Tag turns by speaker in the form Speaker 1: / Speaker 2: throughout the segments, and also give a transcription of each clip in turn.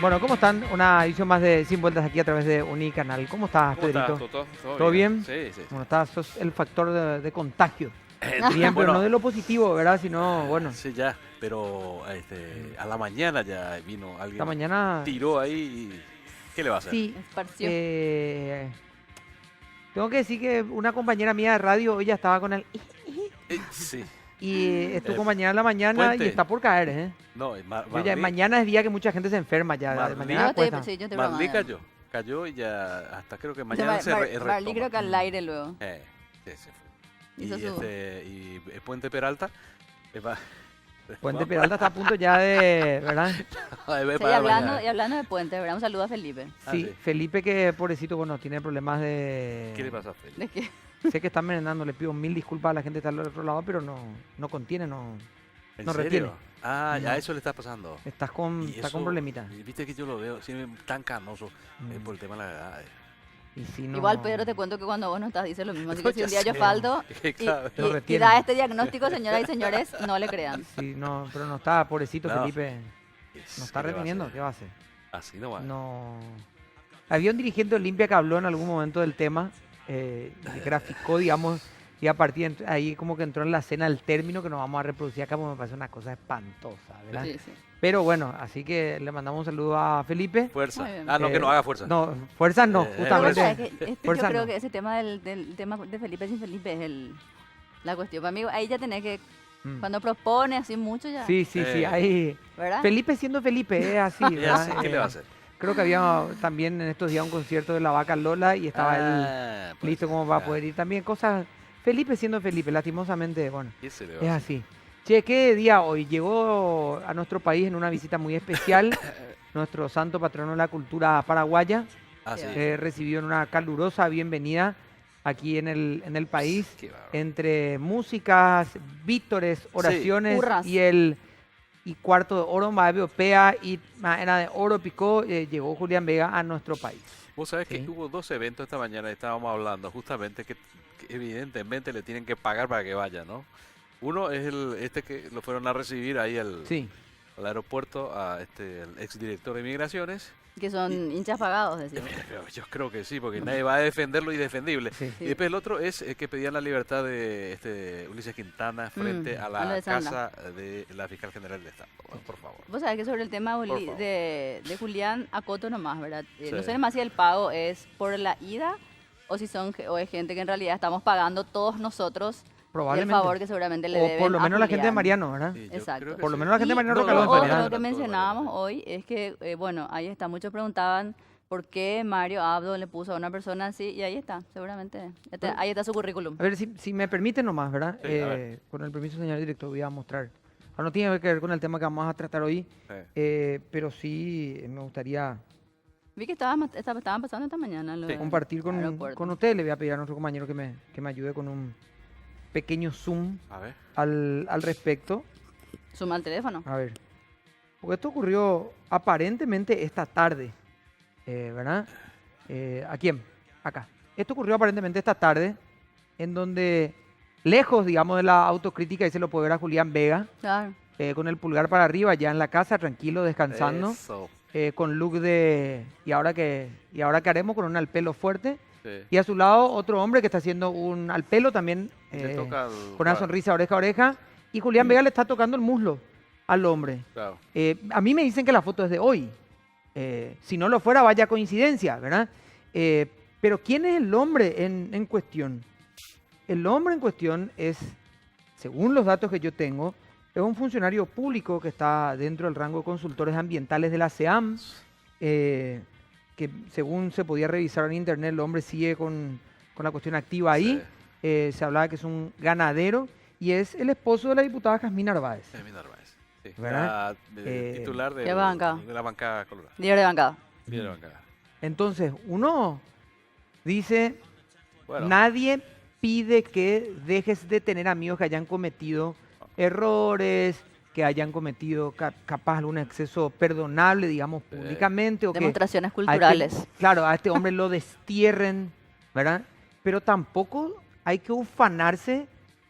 Speaker 1: Bueno, ¿cómo están? Una edición más de Sin Vueltas aquí a través de Unicanal. ¿Cómo estás,
Speaker 2: ¿Cómo estás,
Speaker 1: Pedrito?
Speaker 2: Toto?
Speaker 1: ¿Todo bien?
Speaker 2: Sí, sí, sí.
Speaker 1: Bueno, sos el factor de contagio.
Speaker 2: Bueno,
Speaker 1: Bien, pero no de lo positivo, ¿verdad? Sino, bueno,
Speaker 2: sí, ya, pero a la mañana ya vino
Speaker 1: esta
Speaker 2: alguien,
Speaker 1: mañana
Speaker 2: tiró ahí y ¿qué le va a hacer?
Speaker 1: sí.
Speaker 3: Esparció.
Speaker 1: Tengo que decir que una compañera mía de radio hoy ya estaba con el...
Speaker 2: Sí,
Speaker 1: Y es tu
Speaker 2: Eh,
Speaker 1: compañera en la mañana y
Speaker 2: Puente.
Speaker 1: está por caer, ¿eh?
Speaker 2: no,
Speaker 1: Mañana es día que mucha gente se enferma ya.
Speaker 2: Marley.
Speaker 1: Mañana cuesta.
Speaker 3: Sí, yo te
Speaker 2: Marley
Speaker 3: bromeo.
Speaker 2: cayó y ya hasta creo que mañana se
Speaker 3: Marley
Speaker 2: retoma.
Speaker 3: creo que al aire luego.
Speaker 2: Sí, se fue.
Speaker 3: Hizo su-
Speaker 2: Y Puente Peralta va,
Speaker 1: Puente Peralta está a punto ya de, ¿verdad?
Speaker 3: Sí, y hablando de puentes, ¿verdad? Un saludo a Felipe.
Speaker 1: Sí,
Speaker 2: sí.
Speaker 1: Felipe que pobrecito, bueno, tiene problemas
Speaker 2: ¿Qué le
Speaker 1: de...
Speaker 2: pasa a Feli?
Speaker 3: ¿De qué?
Speaker 1: Sé que está envenenando, le pido 1000 disculpas a la gente que está al otro lado, pero no contiene, no
Speaker 2: ¿En
Speaker 1: no
Speaker 2: serio?
Speaker 1: retiene.
Speaker 2: Ah, ya
Speaker 1: No.
Speaker 2: eso le está pasando.
Speaker 1: Estás con,
Speaker 2: Y
Speaker 1: está con
Speaker 2: eso,
Speaker 1: problemitas.
Speaker 2: y viste que yo lo veo siempre tan canoso
Speaker 1: Mm.
Speaker 2: por el tema de la edad.
Speaker 1: Y si no,
Speaker 3: Igual, Pedro, te cuento que cuando vos no estás dice lo mismo. Así
Speaker 2: No,
Speaker 3: que si un
Speaker 2: ya
Speaker 3: día yo
Speaker 2: sé.
Speaker 3: falto
Speaker 2: Claro.
Speaker 1: Lo
Speaker 3: y
Speaker 1: retiene.
Speaker 3: da este diagnóstico, señoras y señores, no le crean.
Speaker 1: Sí, no, pero no está, pobrecito
Speaker 2: No.
Speaker 1: Felipe,
Speaker 2: Es-
Speaker 1: no está
Speaker 2: ¿qué le va a
Speaker 1: reteniendo,
Speaker 2: hacer?
Speaker 1: ¿qué va a hacer?
Speaker 2: Así no va.
Speaker 1: No. Había un dirigente de Olimpia que habló en algún momento del tema, y graficó, digamos, y a partir de ahí como que entró en la escena el término que nos vamos a reproducir acá, porque me parece una cosa espantosa, ¿verdad?
Speaker 3: Sí, sí.
Speaker 1: Pero bueno, así que le mandamos un saludo a Felipe.
Speaker 2: Fuerza.
Speaker 3: Muy bien.
Speaker 2: Ah, no, que no haga fuerza.
Speaker 1: No, fuerzas no,
Speaker 2: Eh,
Speaker 3: Pero vos
Speaker 1: justamente.
Speaker 3: sabés que yo
Speaker 1: Fuerza
Speaker 3: creo
Speaker 1: no.
Speaker 3: que ese tema del tema de Felipe sin Felipe es la cuestión. Para mí, ahí ya tenés que,
Speaker 1: Mm.
Speaker 3: cuando propone así mucho ya,
Speaker 1: Sí, sí, sí,
Speaker 2: Eh.
Speaker 1: ahí.
Speaker 3: ¿verdad?
Speaker 1: Felipe siendo Felipe, es así,
Speaker 2: Ya
Speaker 1: ¿verdad?
Speaker 2: sé, ¿qué le va a hacer?
Speaker 1: Creo que había también en estos días un concierto de la Vaca Lola y estaba él
Speaker 2: Ah, pues,
Speaker 1: listo como para
Speaker 2: ya.
Speaker 1: poder ir también. Cosas, Felipe siendo Felipe, lastimosamente, bueno,
Speaker 2: ¿Qué se le va
Speaker 1: es
Speaker 2: a hacer?
Speaker 1: así. Che, ¿qué día hoy? Llegó a nuestro país en una visita muy especial nuestro santo patrono de la cultura paraguaya.
Speaker 2: Ah, sí.
Speaker 1: Recibió una calurosa bienvenida aquí en el país.
Speaker 2: Qué bárbaro.
Speaker 1: Entre músicas, vítores, oraciones
Speaker 3: Hurras.
Speaker 1: y cuarto de oro, más europea y era de oro picó, llegó Julián Vega a nuestro país.
Speaker 2: Vos sabés
Speaker 1: Sí.
Speaker 2: que hubo dos eventos esta mañana, estábamos hablando justamente que evidentemente le tienen que pagar para que vaya, ¿no? Uno es este que lo fueron a recibir ahí
Speaker 1: Sí,
Speaker 2: al aeropuerto, el exdirector de Migraciones.
Speaker 3: Que son hinchas pagados, decía.
Speaker 2: Yo creo que sí, porque nadie va a defender lo indefendible.
Speaker 1: sí.
Speaker 2: Y después el otro es que pedían la libertad de Ulises Quintana frente a
Speaker 3: a lo
Speaker 2: la
Speaker 3: de Sandra.
Speaker 2: casa de la fiscal general de Estado. Por favor.
Speaker 3: Vos sabés que sobre el tema
Speaker 2: Por favor.
Speaker 3: de Julián, acoto nomás, ¿verdad? No
Speaker 2: Sí.
Speaker 3: sé más si el pago es por la ida o si o es gente que en realidad estamos pagando todos nosotros y el
Speaker 1: Probablemente.
Speaker 3: favor que seguramente le
Speaker 1: O
Speaker 3: deben
Speaker 1: por lo
Speaker 3: a
Speaker 1: menos la gente de
Speaker 3: Julián.
Speaker 1: Mariano, ¿verdad?
Speaker 2: Sí, yo
Speaker 3: Exacto.
Speaker 2: creo que
Speaker 1: Por lo
Speaker 2: sí.
Speaker 1: menos la gente de
Speaker 3: Y
Speaker 1: Mariano
Speaker 3: lo
Speaker 1: recaló en
Speaker 3: otro
Speaker 1: Mariano.
Speaker 3: que mencionábamos hoy es que, bueno, ahí está, muchos preguntaban por qué Mario Abdo le puso a una persona así y ahí está, seguramente, ahí está su currículum.
Speaker 1: A ver, si me permiten nomás, ¿verdad?
Speaker 2: Sí, a ver.
Speaker 1: Con el permiso, señor director, voy a mostrar. Ahora no tiene que ver con el tema que vamos a tratar hoy, pero sí me gustaría
Speaker 3: Vi que estaban pasando esta mañana. Lo
Speaker 2: Sí.
Speaker 3: del
Speaker 1: compartir
Speaker 3: aeropuerto.
Speaker 1: con ustedes. Le voy a pedir a nuestro compañero que me ayude con un pequeño zoom
Speaker 2: A ver.
Speaker 1: al respecto.
Speaker 3: Suma el teléfono.
Speaker 1: A ver. Porque esto ocurrió aparentemente esta tarde, ¿verdad? ¿A quién? Acá. Esto ocurrió aparentemente esta tarde, en donde, lejos, digamos, de la autocrítica, y se lo puede ver a Julián Vega,
Speaker 3: Claro.
Speaker 1: con el pulgar para arriba, ya en la casa, tranquilo, descansando,
Speaker 2: Eso.
Speaker 1: con look de, ¿y ahora qué haremos? Con un al pelo fuerte.
Speaker 2: Sí.
Speaker 1: Y a su lado, otro hombre que está haciendo un al pelo también,
Speaker 2: Le toca al
Speaker 1: con una
Speaker 2: jugador.
Speaker 1: sonrisa oreja a oreja. Y Julián Vega le está tocando el muslo al hombre.
Speaker 2: Claro.
Speaker 1: A mí me dicen que la foto es de hoy. Si no lo fuera, vaya coincidencia, ¿verdad? Pero ¿quién es el hombre en cuestión? El hombre en cuestión es, según los datos que yo tengo, es un funcionario público que está dentro del rango de consultores ambientales de la SEAM, que según se podía revisar en internet, el hombre sigue con la cuestión activa ahí. Se hablaba que es un ganadero y es el esposo de la diputada Jazmín Narváez.
Speaker 2: Sí, mi Narváez. Sí.
Speaker 1: ¿Verdad?
Speaker 2: Titular
Speaker 3: ¿Qué bancada?
Speaker 2: de la bancada colorada.
Speaker 3: Líder de bancada.
Speaker 2: Líder de bancada.
Speaker 1: Entonces, uno dice,
Speaker 2: Bueno,
Speaker 1: nadie pide que dejes de tener amigos que hayan cometido errores, que hayan cometido capaz algún exceso perdonable, digamos, públicamente, o que
Speaker 3: Demostraciones
Speaker 1: a este-
Speaker 3: culturales.
Speaker 1: claro, a este hombre lo destierren, ¿verdad? Pero tampoco hay que ufanarse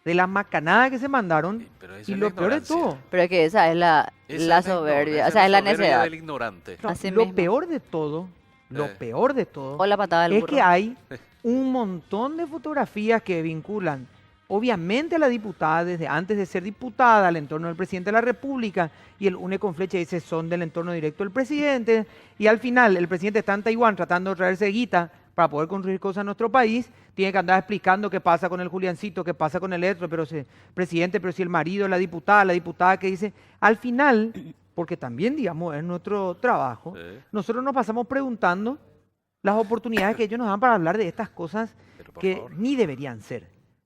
Speaker 1: de la macanada que se mandaron.
Speaker 2: Sí, pero esa
Speaker 1: Y
Speaker 2: es
Speaker 1: lo
Speaker 2: la
Speaker 1: peor de
Speaker 2: ignorancia.
Speaker 1: todo,
Speaker 3: Pero es que esa es la
Speaker 2: Esa es
Speaker 3: soberbia,
Speaker 2: ignorancia,
Speaker 3: o sea, es la
Speaker 2: soberbia
Speaker 3: necedad.
Speaker 2: del ignorante.
Speaker 1: no,
Speaker 3: Así
Speaker 1: lo
Speaker 3: mismo.
Speaker 1: peor de todo, lo peor de todo,
Speaker 3: O la patada del
Speaker 1: es
Speaker 3: burro.
Speaker 1: que hay un montón de fotografías que vinculan, obviamente, a la diputada desde antes de ser diputada, al entorno del presidente de la República, y el une con flecha dice son del entorno directo del presidente, y al final el presidente está en Taiwán tratando de traerse guita para poder construir cosas en nuestro país, tiene que andar explicando qué pasa con el Juliancito, qué pasa con el otro, pero si, presidente, pero si el marido de la diputada que dice, al final, porque también, digamos, es nuestro trabajo,
Speaker 2: Sí,
Speaker 1: nosotros nos pasamos preguntando las oportunidades que ellos nos dan para hablar de estas cosas
Speaker 2: pero por
Speaker 1: que
Speaker 2: favor.
Speaker 1: ni deberían ser,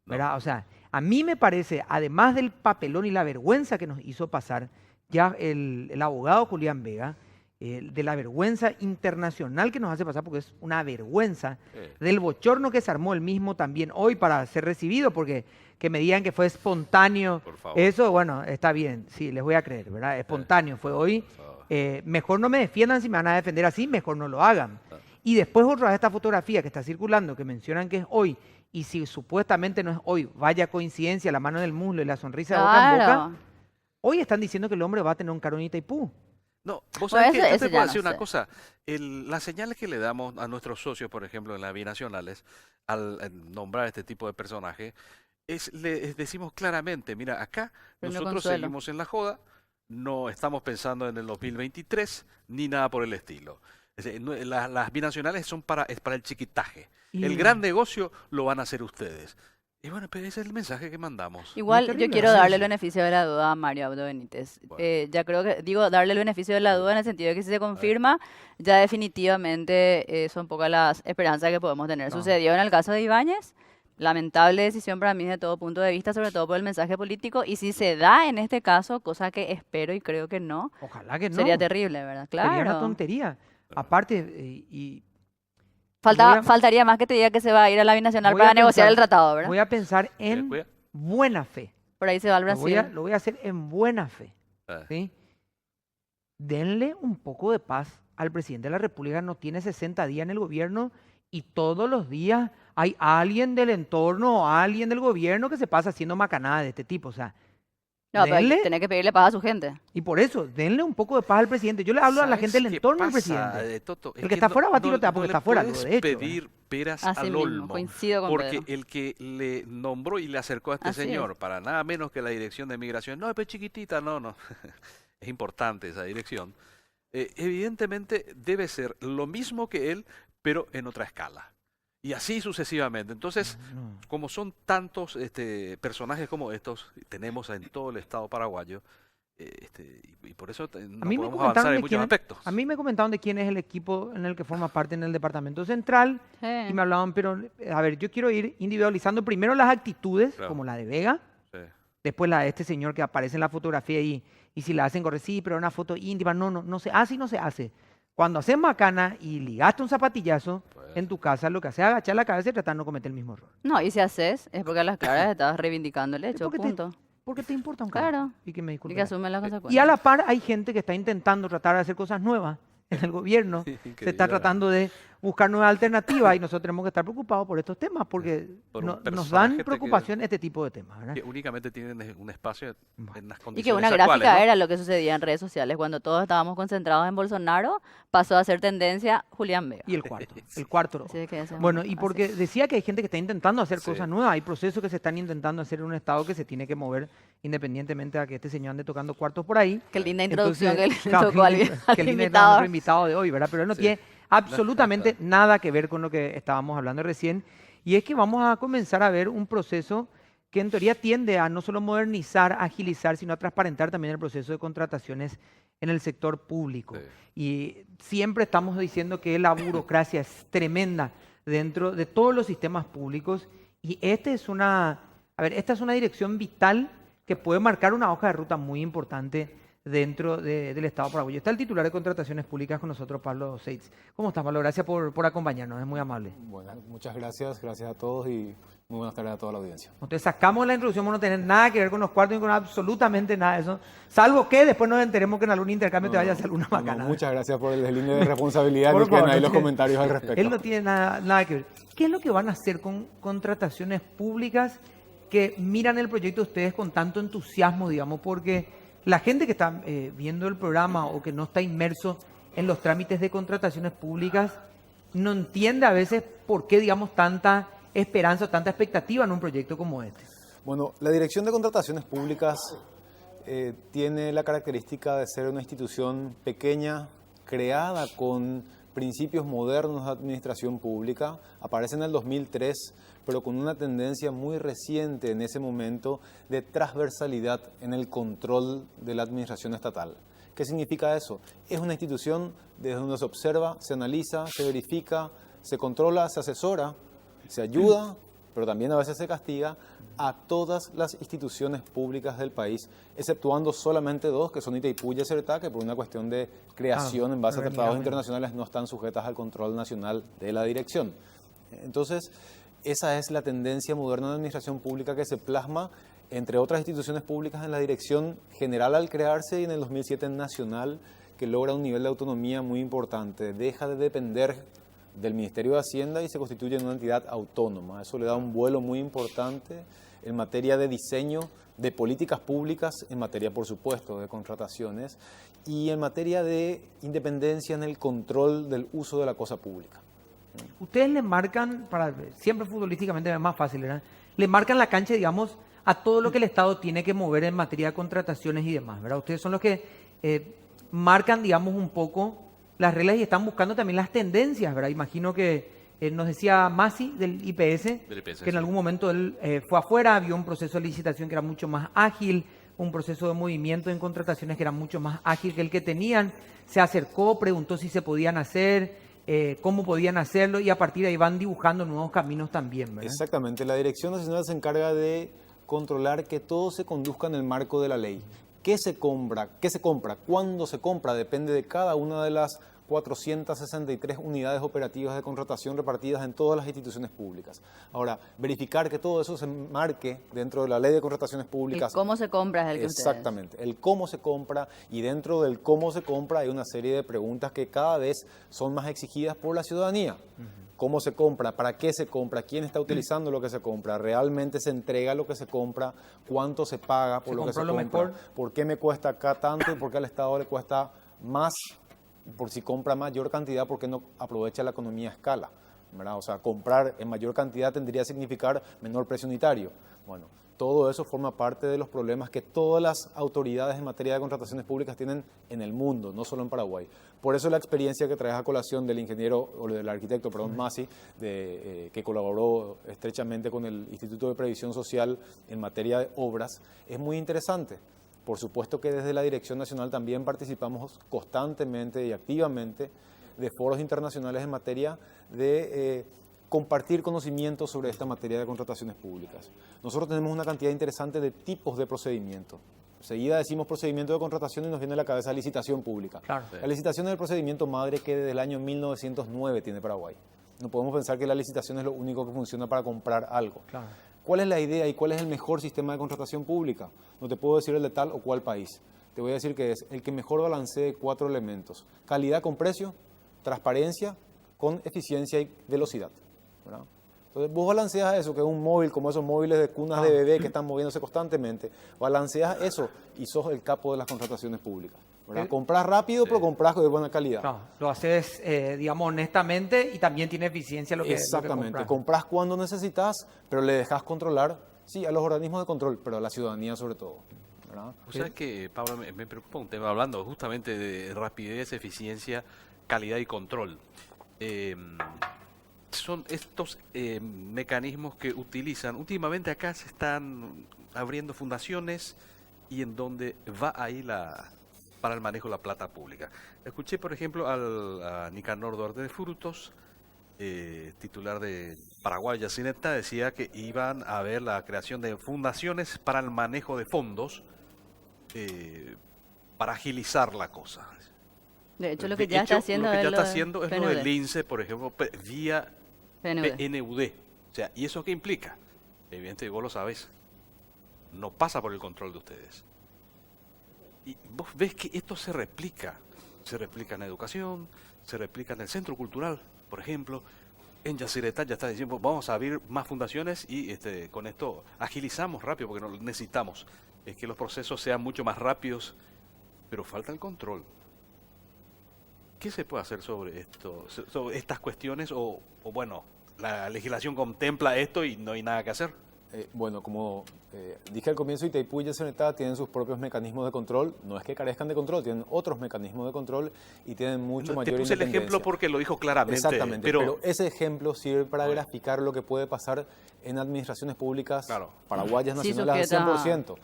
Speaker 2: No.
Speaker 1: ¿verdad? O sea, a mí me parece, además del papelón y la vergüenza que nos hizo pasar ya el abogado Julián Vega, de la vergüenza internacional que nos hace pasar, porque es una vergüenza, del bochorno que se armó el mismo también hoy para ser recibido, porque que me digan que fue espontáneo,
Speaker 2: Por favor.
Speaker 1: eso, bueno, está bien, sí, les voy a creer, ¿verdad? Espontáneo fue hoy.
Speaker 2: Por favor.
Speaker 1: Mejor no me defiendan, si me van a defender así, mejor no lo hagan.
Speaker 2: Ah.
Speaker 1: Y después otra vez esta fotografía que está circulando, que mencionan que es hoy, y si supuestamente no es hoy, vaya coincidencia, la mano en el muslo y la sonrisa de boca en boca,
Speaker 3: Claro.
Speaker 1: hoy están diciendo que el hombre va a tener un caro en Itaipú.
Speaker 2: No, vos
Speaker 3: Bueno,
Speaker 2: sabés que
Speaker 3: eso-
Speaker 2: yo
Speaker 3: eso
Speaker 2: te
Speaker 3: ya
Speaker 2: puedo
Speaker 3: no
Speaker 2: decir una
Speaker 3: sé.
Speaker 2: cosa. Las señales que le damos a nuestros socios, por ejemplo, en las binacionales, al nombrar este tipo de personaje, les decimos claramente, mira, acá
Speaker 3: Premio
Speaker 2: nosotros
Speaker 3: Consuelo.
Speaker 2: seguimos en la joda, no estamos pensando en el 2023 ni nada por el estilo. Es decir, las binacionales son es para el chiquitaje.
Speaker 1: Y-
Speaker 2: El gran negocio lo van a hacer ustedes. Y bueno, pero ese es el mensaje que mandamos.
Speaker 3: Igual yo
Speaker 1: terrible,
Speaker 3: quiero
Speaker 1: sí,
Speaker 3: darle
Speaker 1: sí.
Speaker 3: el beneficio de la duda a Mario Abdo Benítez.
Speaker 2: Bueno.
Speaker 3: Ya creo que, digo, darle el beneficio de la duda en el sentido de que si se confirma, ya definitivamente son pocas las esperanzas que podemos tener.
Speaker 1: No.
Speaker 3: Sucedió en el caso de Ibáñez, lamentable decisión para mí desde todo punto de vista, sobre todo por el mensaje político, y si se da en este caso, cosa que espero y creo que no,
Speaker 1: Ojalá que no.
Speaker 3: sería terrible, ¿verdad?
Speaker 1: Sería una
Speaker 3: Claro.
Speaker 1: tontería. Aparte, y
Speaker 3: Faltaba,
Speaker 1: voy a-
Speaker 3: faltaría más que te diga que se va a ir a la binacional
Speaker 1: voy a
Speaker 3: para negociar
Speaker 1: pensar-
Speaker 3: el tratado, ¿verdad?
Speaker 1: voy a pensar
Speaker 2: ¿Quieres
Speaker 1: en
Speaker 2: cuidar?
Speaker 1: buena fe.
Speaker 3: Por ahí se va al
Speaker 1: Lo voy, a,
Speaker 3: Brasil.
Speaker 1: lo voy a hacer en buena fe.
Speaker 2: Ah,
Speaker 1: ¿Sí? Denle un poco de paz al presidente de la República, no tiene 60 días en el gobierno y todos los días hay alguien del entorno o alguien del gobierno que se pasa haciendo macanada de este tipo. O sea,
Speaker 3: No, pero hay que
Speaker 1: denle,
Speaker 3: tener que pedirle paz a su gente.
Speaker 1: y por eso, denle un poco de paz al presidente. Yo le hablo a la
Speaker 2: ¿sabes
Speaker 1: gente del
Speaker 2: qué
Speaker 1: entorno del
Speaker 2: pasa,
Speaker 1: presidente.
Speaker 2: Toto? Es
Speaker 1: El que está fuera va a
Speaker 2: no-
Speaker 1: tirotear porque
Speaker 2: no
Speaker 1: está
Speaker 2: le
Speaker 1: fuera,
Speaker 2: puedes
Speaker 1: lo de hecho,
Speaker 2: pedir peras
Speaker 3: Así
Speaker 2: al
Speaker 3: mismo,
Speaker 2: olmo.
Speaker 3: coincido con
Speaker 2: Porque
Speaker 3: Pedro.
Speaker 2: el que le nombró y le acercó a este
Speaker 3: Así es.
Speaker 2: señor, para nada menos que la dirección de migración, no, es chiquitita, no, no. Es importante esa dirección. Evidentemente debe ser lo mismo que él, pero en otra escala. Y así sucesivamente. Entonces,
Speaker 1: No.
Speaker 2: como son tantos personajes como estos, tenemos en todo el estado paraguayo, y por eso no
Speaker 1: mí me
Speaker 2: podemos
Speaker 1: comentaron
Speaker 2: avanzar
Speaker 1: de
Speaker 2: en muchos
Speaker 1: quién-
Speaker 2: aspectos.
Speaker 1: A mí me comentaron de quién es el equipo en el que forma parte en el departamento central y me hablaban, pero a ver, yo quiero ir individualizando primero las actitudes,
Speaker 2: Claro.
Speaker 1: como la de Vega,
Speaker 2: Sí.
Speaker 1: después la de este señor que aparece en la fotografía y si la hacen correr, sí, pero una foto íntima, no se hace y no se hace. Cuando haces macana y ligaste un zapatillazo
Speaker 2: Pues.
Speaker 1: en tu casa, lo que haces es agachar la cabeza y tratar de no cometer el mismo error.
Speaker 3: No, y si haces, es porque a las claras estás reivindicando el hecho,
Speaker 1: porque te-
Speaker 3: punto.
Speaker 1: Porque te importa un
Speaker 3: Claro.
Speaker 1: carajo. Y que me
Speaker 3: Y que
Speaker 1: disculpen.
Speaker 3: asumen las
Speaker 1: Y a
Speaker 3: consecuencias.
Speaker 1: la par hay gente que está intentando tratar de hacer cosas nuevas en el gobierno.
Speaker 2: Que
Speaker 1: Se está
Speaker 2: diga,
Speaker 1: tratando de buscar nuevas alternativas y nosotros tenemos que estar preocupados por estos temas porque
Speaker 2: Por un
Speaker 1: nos
Speaker 2: personaje
Speaker 1: dan
Speaker 2: que-
Speaker 1: preocupación este tipo de temas. ¿verdad?
Speaker 2: que únicamente tienen un espacio
Speaker 1: Bueno.
Speaker 2: en las
Speaker 3: Y
Speaker 2: condiciones
Speaker 3: que una
Speaker 2: actuales,
Speaker 3: gráfica
Speaker 2: ¿no?
Speaker 3: era lo que sucedía en redes sociales. Cuando todos estábamos concentrados en Bolsonaro, pasó a ser tendencia Julián Vega.
Speaker 1: Y el cuarto, el cuarto.
Speaker 3: Así que ese es
Speaker 1: Bueno,
Speaker 3: un-
Speaker 1: y
Speaker 3: así.
Speaker 1: porque decía que hay gente que está intentando hacer
Speaker 2: Sí.
Speaker 1: cosas nuevas, hay procesos que se están intentando hacer en un estado que se tiene que mover independientemente a que este señor ande tocando cuartos por ahí.
Speaker 3: Qué linda introducción
Speaker 1: Entonces,
Speaker 3: que le
Speaker 1: claro,
Speaker 3: tocó al,
Speaker 1: qué
Speaker 3: al
Speaker 1: linda es
Speaker 3: invitado.
Speaker 1: nuestro invitado de hoy, ¿verdad? Pero él no
Speaker 2: Sí.
Speaker 1: tiene absolutamente nada que ver con lo que estábamos hablando recién. Y es que vamos a comenzar a ver un proceso que en teoría tiende a no solo modernizar, agilizar, sino a transparentar también el proceso de contrataciones en el sector público.
Speaker 2: Sí.
Speaker 1: Y siempre estamos diciendo que la burocracia es tremenda dentro de todos los sistemas públicos y esta es una dirección vital que puede marcar una hoja de ruta muy importante dentro del Estado paraguayo. Está el titular de Contrataciones Públicas con nosotros, Pablo Seitz. ¿Cómo estás, Pablo? Gracias por acompañarnos, es muy amable.
Speaker 4: Bueno, muchas gracias, gracias a todos y muy buenas tardes a toda la audiencia.
Speaker 1: Entonces sacamos la introducción, no tener nada que ver con los cuartos ni con absolutamente nada de eso, salvo que después nos enteremos que en algún intercambio te vaya a hacer una macana.
Speaker 4: Muchas gracias por el deslinde de responsabilidad
Speaker 1: Por
Speaker 4: que quedan
Speaker 1: favor,
Speaker 4: ahí
Speaker 1: no
Speaker 4: los
Speaker 1: tiene-
Speaker 4: comentarios al respecto.
Speaker 1: Él no tiene nada que ver. ¿Qué es lo que van a hacer con contrataciones públicas que miran el proyecto de ustedes con tanto entusiasmo, digamos, porque la gente que está viendo el programa o que no está inmerso en los trámites de contrataciones públicas no entiende a veces por qué, digamos, tanta esperanza o tanta expectativa en un proyecto como este.
Speaker 4: Bueno, la Dirección de Contrataciones Públicas tiene la característica de ser una institución pequeña, creada con principios modernos de administración pública. Aparece en el 2003, pero con una tendencia muy reciente en ese momento de transversalidad en el control de la administración estatal. ¿Qué significa eso? Es una institución desde donde se observa, se analiza, se verifica, se controla, se asesora, se ayuda, pero también a veces se castiga a todas las instituciones públicas del país, exceptuando solamente dos, que son Itaipú y Acertá, que por una cuestión de creación en base a tratados internacionales no están sujetas al control nacional de la dirección. Entonces, esa es la tendencia moderna de administración pública que se plasma, entre otras instituciones públicas, en la Dirección General al crearse y en el 2007 en Nacional, que logra un nivel de autonomía muy importante. Deja de depender del Ministerio de Hacienda y se constituye en una entidad autónoma. Eso le da un vuelo muy importante en materia de diseño de políticas públicas, en materia, por supuesto, de contrataciones y en materia de independencia en el control del uso de la cosa pública.
Speaker 1: Ustedes le marcan, siempre futbolísticamente es más fácil, ¿verdad? Le marcan la cancha, digamos, a todo lo que el Estado tiene que mover en materia de contrataciones y demás, ¿verdad? Ustedes son los que marcan, digamos, un poco las reglas y están buscando también las tendencias, ¿verdad? Imagino que nos decía Masi del IPS, que en algún momento él fue afuera, vio un proceso de licitación que era mucho más ágil, un proceso de movimiento en contrataciones que era mucho más ágil que el que tenían, se acercó, preguntó si se podían hacer, cómo podían hacerlo y a partir de ahí van dibujando nuevos caminos también, ¿verdad?
Speaker 4: Exactamente, la Dirección Nacional se encarga de controlar que todo se conduzca en el marco de la ley. ¿Qué se compra? ¿Cuándo se compra? Depende de cada una de las 463 unidades operativas de contratación repartidas en todas las instituciones públicas. Ahora, verificar que todo eso se marque dentro de la ley de contrataciones públicas.
Speaker 3: ¿Y cómo se compra es el que
Speaker 4: Exactamente, el cómo se compra, y dentro del cómo se compra hay una serie de preguntas que cada vez son más exigidas por la ciudadanía. ¿Cómo se compra? ¿Para qué se compra? ¿Quién está utilizando lo que se compra? ¿Realmente se entrega lo que se compra? ¿Cuánto se paga por lo que se compra?
Speaker 1: Mejor.
Speaker 4: ¿Por qué me cuesta acá tanto y por qué al Estado le cuesta más? Por si compra mayor cantidad, ¿por qué no aprovecha la economía a escala? ¿Verdad? O sea, comprar en mayor cantidad tendría que significar menor precio unitario. Bueno, todo eso forma parte de los problemas que todas las autoridades en materia de contrataciones públicas tienen en el mundo, no solo en Paraguay. Por eso la experiencia que traes a colación del ingeniero, o del arquitecto, perdón, Masi, que colaboró estrechamente con el Instituto de Previsión Social en materia de obras, es muy interesante. Por supuesto que desde la Dirección Nacional también participamos constantemente y activamente de foros internacionales en materia de compartir conocimientos sobre esta materia de contrataciones públicas. Nosotros tenemos una cantidad interesante de tipos de procedimiento. Enseguida decimos procedimiento de contratación y nos viene a la cabeza licitación pública.
Speaker 1: Claro.
Speaker 4: La licitación es el procedimiento madre que desde el año 1909 tiene Paraguay. No podemos pensar que la licitación es lo único que funciona para comprar algo.
Speaker 1: Claro.
Speaker 4: ¿Cuál es la idea y cuál es el mejor sistema de contratación pública? No te puedo decir el de tal o cual país. Te voy a decir que es el que mejor balancee 4 elementos. Calidad con precio, transparencia con eficiencia y velocidad, ¿verdad? Entonces vos balanceas eso, que es un móvil como esos móviles de cunas de bebé que están moviéndose constantemente. Balanceas eso y sos el capo de las contrataciones públicas, ¿verdad? Compras rápido, pero compras de buena calidad.
Speaker 1: No, lo haces, digamos, honestamente y también tiene eficiencia lo que
Speaker 4: Exactamente.
Speaker 1: Lo que
Speaker 4: compras cuando necesitas, pero le dejas controlar, sí, a los organismos de control, pero a la ciudadanía sobre todo, ¿verdad?
Speaker 2: O sea que, Pablo, me preocupa un tema, hablando justamente de rapidez, eficiencia, calidad y control. Son estos mecanismos que utilizan. Últimamente acá se están abriendo fundaciones y en donde va ahí para el manejo de la plata pública. Escuché, por ejemplo, a Nicanor Duarte de Frutos, titular de Paraguay Yacineta, decía que iban a ver la creación de fundaciones para el manejo de fondos para agilizar la cosa.
Speaker 3: De hecho, lo que ya está haciendo
Speaker 2: lo que ya
Speaker 3: es
Speaker 2: está haciendo es lo
Speaker 3: PNUD.
Speaker 2: del INSE, por ejemplo, vía PNUD. O sea, ¿y eso qué implica? Evidentemente, vos lo sabés. No pasa por el control de ustedes. Y vos ves que esto se replica. Se replica en educación, se replica en el centro cultural, por ejemplo. En Yacyretá ya está diciendo, vamos a abrir más fundaciones y con esto agilizamos rápido porque necesitamos que los procesos sean mucho más rápidos, pero falta el control. ¿Qué se puede hacer sobre esto, sobre estas cuestiones o bueno, la legislación contempla esto y no hay nada que hacer?
Speaker 4: Bueno, como dije al comienzo, Itaipú y Yacyretá tienen sus propios mecanismos de control. No es que carezcan de control, tienen otros mecanismos de control y tienen mucho mayor
Speaker 2: independencia. Te puse el ejemplo porque lo dijo claramente.
Speaker 4: Exactamente, pero ese ejemplo sirve para graficar lo que puede pasar en administraciones públicas paraguayas nacionales al 100%.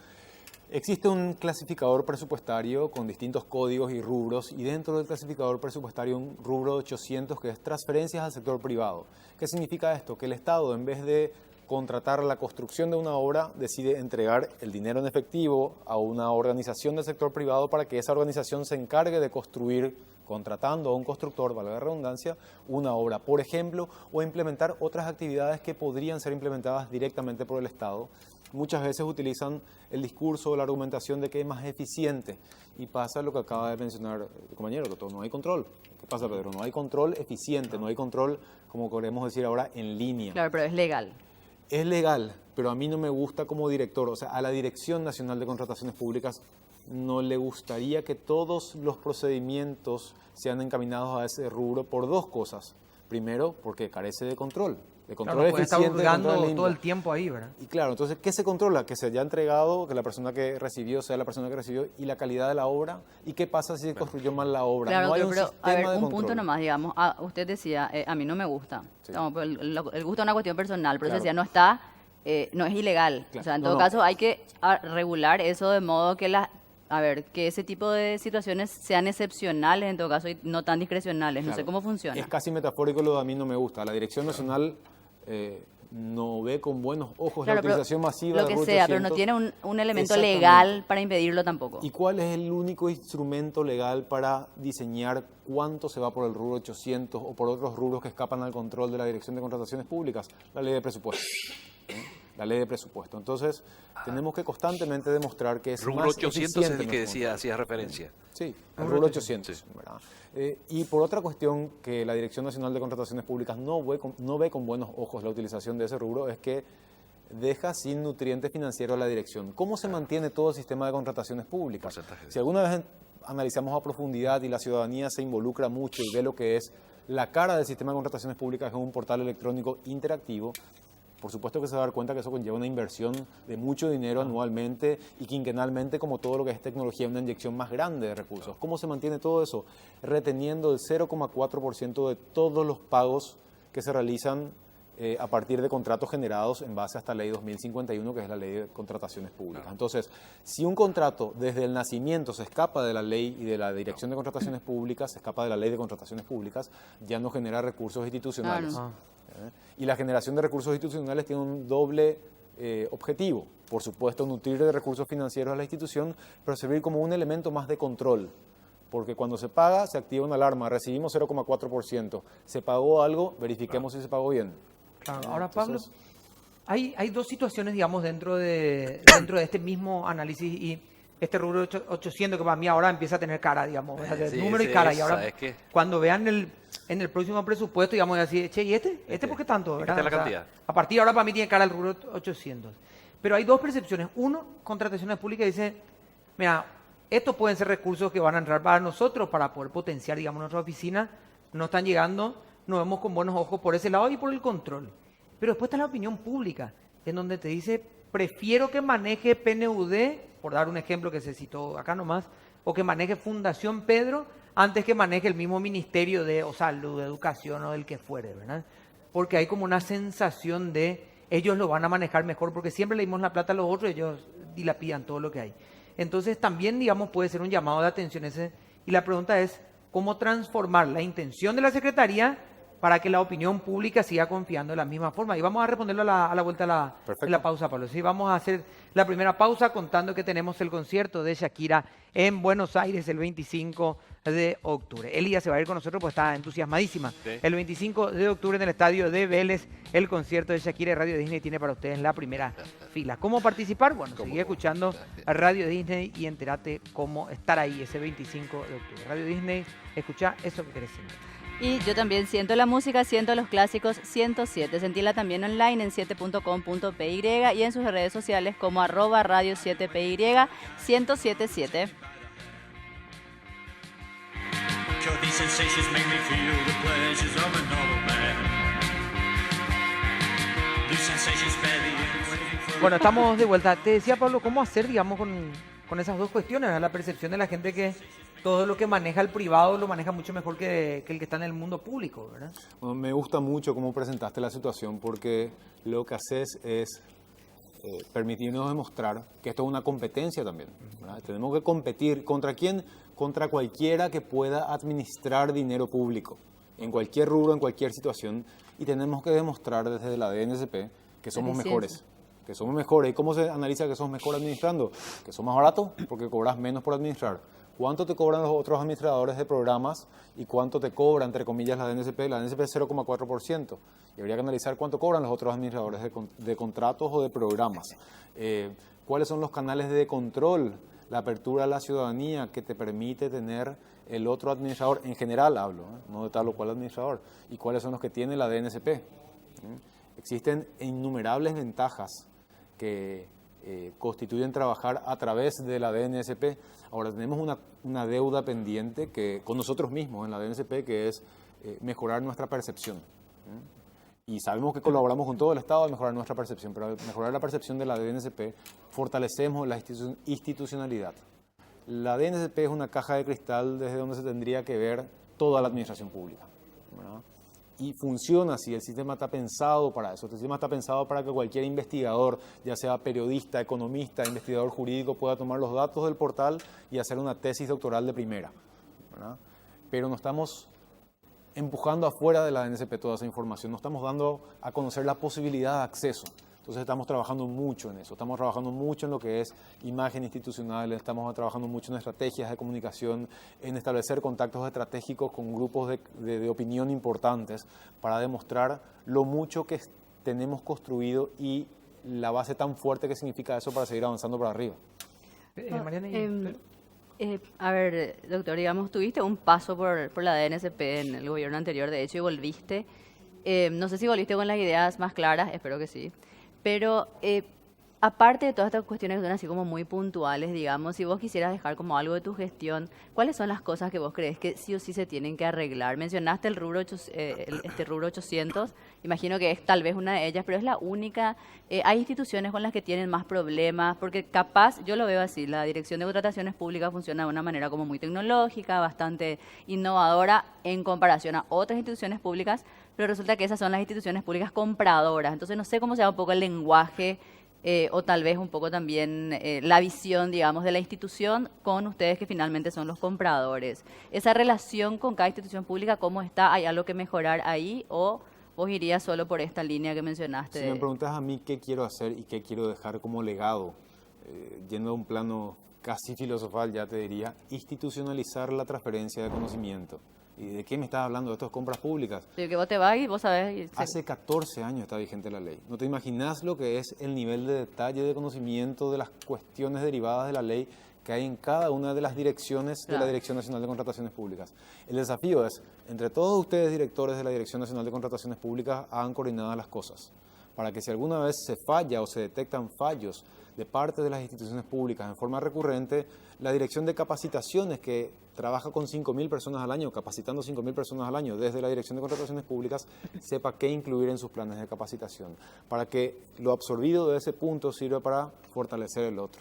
Speaker 4: Existe un clasificador presupuestario con distintos códigos y rubros, y dentro del clasificador presupuestario un rubro 800 que es transferencias al sector privado. ¿Qué significa esto? Que el Estado, en vez de contratar la construcción de una obra, decide entregar el dinero en efectivo a una organización del sector privado para que esa organización se encargue de construir, contratando a un constructor, valga la redundancia, una obra, por ejemplo, o implementar otras actividades que podrían ser implementadas directamente por el Estado. Muchas veces utilizan el discurso o la argumentación de que es más eficiente y pasa lo que acaba de mencionar el compañero, que no hay control. ¿Qué pasa, Pedro? No hay control eficiente, no hay control, como queremos decir ahora, en línea.
Speaker 3: Claro, pero es legal.
Speaker 4: Es legal, pero a mí no me gusta como director, o sea, a la Dirección Nacional de Contrataciones Públicas no le gustaría que todos los procedimientos sean encaminados a ese rubro por dos cosas. Primero, porque carece de control
Speaker 1: claro,
Speaker 4: eficiente.
Speaker 1: Está hurgando todo el tiempo ahí, ¿verdad?
Speaker 4: Y claro, entonces, ¿qué se controla? Que se haya entregado, que la persona que recibió sea la persona que recibió y la calidad de la obra. ¿Y qué pasa si se construyó mal la obra?
Speaker 3: Claro,
Speaker 4: no hay
Speaker 3: pero
Speaker 4: sistema
Speaker 3: a ver,
Speaker 4: de
Speaker 3: un
Speaker 4: control.
Speaker 3: punto nomás, digamos, usted decía, a mí no me gusta.
Speaker 4: Sí.
Speaker 3: No, pues, el gusto es una cuestión personal, pero
Speaker 4: Claro.
Speaker 3: usted decía, no está, no es ilegal.
Speaker 4: Claro.
Speaker 3: O sea, en
Speaker 4: No,
Speaker 3: todo
Speaker 4: no.
Speaker 3: caso hay que regular eso de modo que que ese tipo de situaciones sean excepcionales en todo caso y no tan discrecionales. No sé
Speaker 4: Claro.
Speaker 3: cómo funciona.
Speaker 4: Es casi metafórico lo de a mí no me gusta. La Dirección Nacional no ve con buenos ojos
Speaker 3: Claro,
Speaker 4: la
Speaker 3: pero
Speaker 4: utilización masiva
Speaker 3: lo
Speaker 4: de
Speaker 3: que
Speaker 4: RU
Speaker 3: sea, pero no
Speaker 4: 800.
Speaker 3: tiene un elemento
Speaker 4: Exactamente.
Speaker 3: legal para impedirlo tampoco.
Speaker 4: ¿Y cuál es el único instrumento legal para diseñar cuánto se va por el rubro 800 o por otros rubros que escapan al control de la Dirección de Contrataciones Públicas? La ley de presupuesto. La ley de presupuesto. Entonces, tenemos que constantemente demostrar que es
Speaker 2: Rubro
Speaker 4: más
Speaker 2: 800 es
Speaker 4: eficiente
Speaker 2: el que
Speaker 4: nuestro
Speaker 2: hacía referencia.
Speaker 4: Sí, el rubro 800. ¿Verdad? Y por otra cuestión que la Dirección Nacional de Contrataciones Públicas no ve con buenos ojos la utilización de ese rubro es que deja sin nutriente financiero a la dirección. ¿Cómo se mantiene todo el sistema de contrataciones públicas?
Speaker 2: Porcentaje.
Speaker 4: Si alguna vez analizamos a profundidad y la ciudadanía se involucra mucho y ve lo que es la cara del sistema de contrataciones públicas en un portal electrónico interactivo, por supuesto que se va a dar cuenta que eso conlleva una inversión de mucho dinero anualmente y quinquenalmente, como todo lo que es tecnología, una inyección más grande de recursos. ¿Cómo se mantiene todo eso? Reteniendo el 0,4% de todos los pagos que se realizan a partir de contratos generados en base a esta ley 2051, que es la ley de contrataciones públicas. Entonces, si un contrato desde el nacimiento se escapa de la ley y de la Dirección de Contrataciones Públicas, se escapa de la ley de contrataciones públicas, ya no genera recursos institucionales.
Speaker 3: Claro.
Speaker 4: Y la generación de recursos institucionales tiene un doble objetivo. Por supuesto, nutrir de recursos financieros a la institución, pero servir como un elemento más de control. Porque cuando se paga, se activa una alarma, recibimos 0,4%. ¿Se pagó algo? Verifiquemos si se pagó bien.
Speaker 1: Claro. Ahora,
Speaker 4: Entonces,
Speaker 1: Pablo, hay dos situaciones, digamos, dentro de este mismo análisis y este rubro 800 que para mí ahora empieza a tener cara, digamos, de
Speaker 2: Sí,
Speaker 1: número y
Speaker 2: sí,
Speaker 1: cara. Y
Speaker 2: es,
Speaker 1: ahora,
Speaker 2: ¿sabes qué?
Speaker 1: cuando vean en el próximo presupuesto, digamos, así, che, ¿y este por qué tanto?
Speaker 2: Esta
Speaker 1: ¿verdad?
Speaker 2: es la
Speaker 1: O sea,
Speaker 2: cantidad.
Speaker 1: a partir de ahora para mí tiene cara el rubro 800. Pero hay dos percepciones. Uno, contrataciones públicas dice, mira, estos pueden ser recursos que van a entrar para nosotros para poder potenciar, digamos, nuestra oficina. No están llegando, nos vemos con buenos ojos por ese lado y por el control. Pero después está la opinión pública, en donde te dice, prefiero que maneje PNUD, por dar un ejemplo que se citó acá nomás, o que maneje Fundación Pedro, antes que maneje el mismo Ministerio de Salud, de Educación o del que fuere, ¿verdad? Porque hay como una sensación de ellos lo van a manejar mejor, porque siempre le dimos la plata a los otros, ellos dilapidan todo lo que hay. Entonces también, digamos, puede ser un llamado de atención ese, y la pregunta es, ¿cómo transformar la intención de la Secretaría para que la opinión pública siga confiando de la misma forma? Y vamos a responderlo a la vuelta de la pausa, Pablo. Sí, vamos a hacer la primera pausa contando que tenemos el concierto de Shakira en Buenos Aires el 25 de octubre. Elías se va a ir con nosotros porque está entusiasmadísima.
Speaker 2: Sí.
Speaker 1: El 25 de octubre en el estadio de Vélez, el concierto de Shakira y Radio Disney tiene para ustedes la primera fila. ¿Cómo participar? Bueno, sigue escuchando a Radio Disney y entérate cómo estar ahí ese 25 de octubre. Radio Disney, escucha eso que querés sentir.
Speaker 3: Y yo también siento la música, siento los clásicos 107. Sentíla también online en 7.com.py y en sus redes sociales como @radio7py 1077.
Speaker 5: These sensations make me feel the pleasures of a normal man. These sensations barely.
Speaker 1: Bueno, estamos de vuelta. Te decía, Pablo, ¿cómo hacer, digamos, con esas dos cuestiones? ¿Verdad? La percepción de la gente que todo lo que maneja el privado lo maneja mucho mejor que el que está en el mundo público, ¿verdad?
Speaker 4: Bueno, me gusta mucho cómo presentaste la situación porque lo que haces es permitirnos demostrar que esto es una competencia también, ¿verdad? Tenemos que competir ¿contra quién? Contra cualquiera que pueda administrar dinero público, en cualquier rubro, en cualquier situación, y tenemos que demostrar desde la DNSP que somos mejores. Que somos mejores. ¿Y cómo se analiza que sos mejor administrando? Que sos más barato porque cobras menos por administrar. ¿Cuánto te cobran los otros administradores de programas y cuánto te cobra, entre comillas, la DNSP? La DNSP es 0,4%. Y habría que analizar cuánto cobran los otros administradores de contratos o de programas. ¿Cuáles son los canales de control? La apertura a la ciudadanía que te permite tener el otro administrador, en general hablo, no de tal o cual administrador. ¿Y cuáles son los que tiene la DNSP? Existen innumerables ventajas que constituyen trabajar a través de la DNSP. Ahora tenemos una deuda pendiente que, con nosotros mismos en la DNSP, que es mejorar nuestra percepción. Y sabemos que colaboramos con todo el Estado a mejorar nuestra percepción, pero al mejorar la percepción de la DNSP fortalecemos la institucionalidad. La DNSP es una caja de cristal desde donde se tendría que ver toda la administración pública, ¿verdad? Y funciona así, el sistema está pensado para eso, el sistema está pensado para que cualquier investigador, ya sea periodista, economista, investigador jurídico, pueda tomar los datos del portal y hacer una tesis doctoral de primera, ¿verdad? Pero no estamos empujando afuera de la DNSP toda esa información, no estamos dando a conocer la posibilidad de acceso. Entonces estamos trabajando mucho en eso, estamos trabajando mucho en lo que es imagen institucional, estamos trabajando mucho en estrategias de comunicación, en establecer contactos estratégicos con grupos de opinión importantes para demostrar lo mucho que tenemos construido y la base tan fuerte que significa eso para seguir avanzando para arriba.
Speaker 1: Mariana,
Speaker 3: A ver, doctor, digamos, tuviste un paso por la DNSP en el gobierno anterior, de hecho, y volviste. No sé si volviste con las ideas más claras, espero que sí. Pero aparte de todas estas cuestiones que son así como muy puntuales, digamos, si vos quisieras dejar como algo de tu gestión, ¿cuáles son las cosas que vos crees que sí o sí se tienen que arreglar? Mencionaste el rubro, este rubro 800, imagino que es tal vez una de ellas, pero es la única. Hay instituciones con las que tienen más problemas, porque capaz, yo lo veo así, la Dirección de Contrataciones Públicas funciona de una manera como muy tecnológica, bastante innovadora en comparación a otras instituciones públicas, pero resulta que esas son las instituciones públicas compradoras. Entonces no sé cómo sea un poco el lenguaje o tal vez un poco también la visión, digamos, de la institución con ustedes que finalmente son los compradores. Esa relación con cada institución pública, ¿cómo está? ¿Hay algo que mejorar ahí o vos irías solo por esta línea que mencionaste?
Speaker 4: Si me preguntas a mí qué quiero hacer y qué quiero dejar como legado, yendo a un plano casi filosofal, ya te diría, institucionalizar la transferencia de conocimiento. ¿Y de qué me estás hablando? ¿De estas compras públicas?
Speaker 3: Sí, que vos te vas y vos sabés.
Speaker 4: Hace 14 años está vigente la ley. ¿No te imaginas lo que es el nivel de detalle de conocimiento de las cuestiones derivadas de la ley que hay en cada una de las direcciones de la Dirección Nacional de Contrataciones Públicas? El desafío es, entre todos ustedes directores de la Dirección Nacional de Contrataciones Públicas, hagan coordinadas las cosas, para que si alguna vez se falla o se detectan fallos de parte de las instituciones públicas en forma recurrente, la Dirección de Capacitaciones, que trabaja con 5.000 personas al año, capacitando 5.000 personas al año desde la Dirección de Contrataciones Públicas, sepa qué incluir en sus planes de capacitación, para que lo absorbido de ese punto sirva para fortalecer el otro.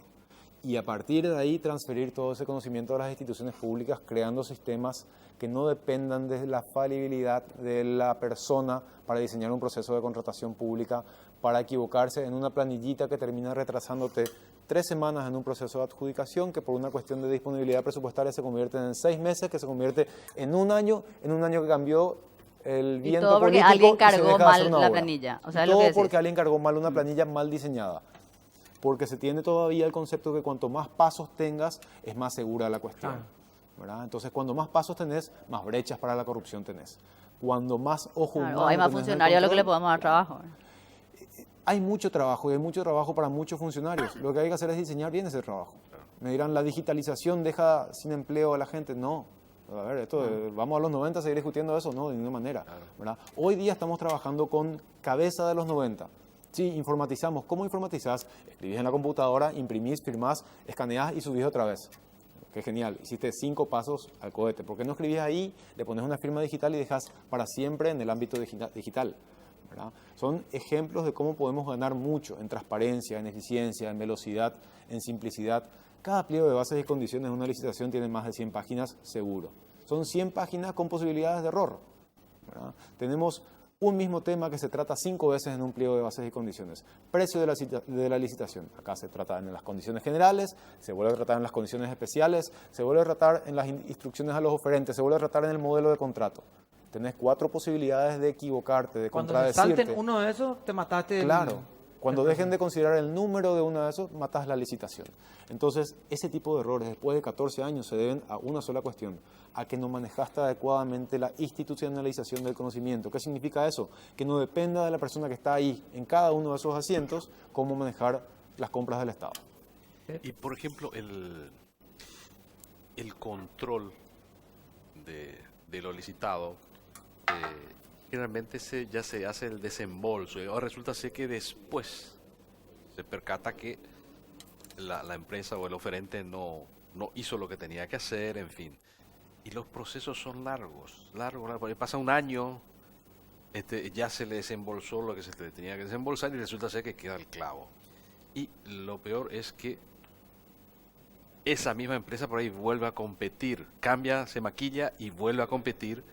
Speaker 4: Y a partir de ahí transferir todo ese conocimiento a las instituciones públicas, creando sistemas que no dependan de la falibilidad de la persona para diseñar un proceso de contratación pública, para equivocarse en una planillita que termina retrasándote 3 semanas en un proceso de adjudicación que por una cuestión de disponibilidad presupuestaria se convierte en 6 meses, que se convierte en un año que cambió el viento político. Y todo
Speaker 3: porque alguien cargó mal la planilla. O sea,
Speaker 4: todo porque alguien cargó mal una planilla mal diseñada. Porque se tiene todavía el concepto que cuanto más pasos tengas, es más segura la cuestión. ¿Verdad? Entonces, cuando más pasos tenés, más brechas para la corrupción tenés. Cuando más ojo humano
Speaker 3: hay más funcionarios a lo que le podamos dar trabajo.
Speaker 4: Hay mucho trabajo y hay mucho trabajo para muchos funcionarios. Lo que hay que hacer es diseñar bien ese trabajo. Me dirán, la digitalización deja sin empleo a la gente. No, A ver, vamos a los 90 a seguir discutiendo eso, no, de ninguna manera.
Speaker 2: Claro.
Speaker 4: ¿Verdad? Hoy día estamos trabajando con cabeza de los 90. Sí, informatizamos. ¿Cómo informatizás? Escribís en la computadora, imprimís, firmás, escaneás y subís otra vez. Qué genial. Hiciste 5 pasos al cohete. ¿Por qué no escribís ahí, le pones una firma digital y dejas para siempre en el ámbito digital? ¿Verdad? Son ejemplos de cómo podemos ganar mucho en transparencia, en eficiencia, en velocidad, en simplicidad. Cada pliego de bases y condiciones de una licitación tiene más de 100 páginas seguro. Son 100 páginas con posibilidades de error, ¿verdad? Tenemos un mismo tema que se trata 5 veces en un pliego de bases y condiciones. Precio de la licitación. Acá se trata en las condiciones generales, se vuelve a tratar en las condiciones especiales, se vuelve a tratar en las instrucciones a los oferentes, se vuelve a tratar en el modelo de contrato. Tenés 4 posibilidades de equivocarte, de
Speaker 1: Cuando se
Speaker 4: contradecirte.
Speaker 1: salten uno de esos, te mataste.
Speaker 4: Claro. Cuando dejen de considerar el número de uno de esos, matas la licitación. Entonces, ese tipo de errores después de 14 años se deben a una sola cuestión, a que no manejaste adecuadamente la institucionalización del conocimiento. ¿Qué significa eso? Que no dependa de la persona que está ahí en cada uno de esos asientos cómo manejar las compras del Estado.
Speaker 2: Y por ejemplo, el control de lo licitado, generalmente ya se hace el desembolso. Y ahora resulta ser que después se percata que la empresa o el oferente no hizo lo que tenía que hacer, en fin. Y los procesos son largos. Pasa un año, ya se le desembolsó lo que se le tenía que desembolsar y resulta ser que queda el clavo. Y lo peor es que esa misma empresa por ahí vuelve a competir, cambia, se maquilla y vuelve a competir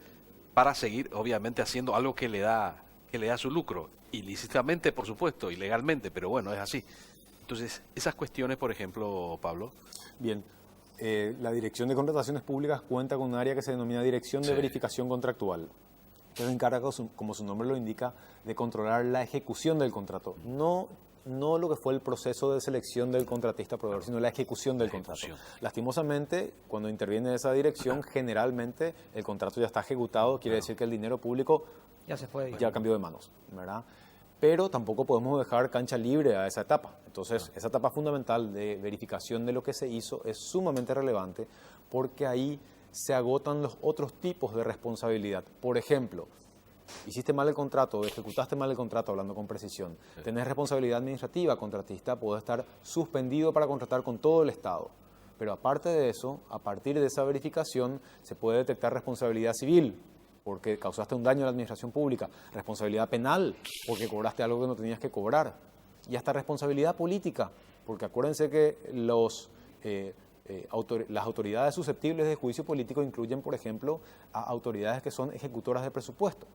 Speaker 2: para seguir, obviamente, haciendo algo que le da su lucro, ilícitamente, por supuesto, ilegalmente, pero bueno, es así. Entonces, esas cuestiones, por ejemplo, Pablo.
Speaker 4: Bien, la Dirección de Contrataciones Públicas cuenta con un área que se denomina Dirección de
Speaker 2: Sí.
Speaker 4: Verificación Contractual, que se encarga, como su nombre lo indica, de controlar la ejecución del contrato. No lo que fue el proceso de selección del contratista proveedor, sino la ejecución del contrato. Lastimosamente, cuando interviene esa dirección, generalmente el contrato ya está ejecutado, quiere decir que el dinero público
Speaker 1: Ya se fue.
Speaker 4: ya cambió de manos, ¿verdad? Pero tampoco podemos dejar cancha libre a esa etapa. Entonces, esa etapa fundamental de verificación de lo que se hizo es sumamente relevante porque ahí se agotan los otros tipos de responsabilidad. Por ejemplo, hiciste mal el contrato o ejecutaste mal el contrato, hablando con precisión, tenés responsabilidad administrativa, contratista, puede estar suspendido para contratar con todo el Estado. Pero aparte de eso, a partir de esa verificación, se puede detectar responsabilidad civil, porque causaste un daño a la administración pública, responsabilidad penal, porque cobraste algo que no tenías que cobrar, y hasta responsabilidad política, porque acuérdense que las autoridades susceptibles de juicio político incluyen, por ejemplo, a autoridades que son ejecutoras de presupuesto.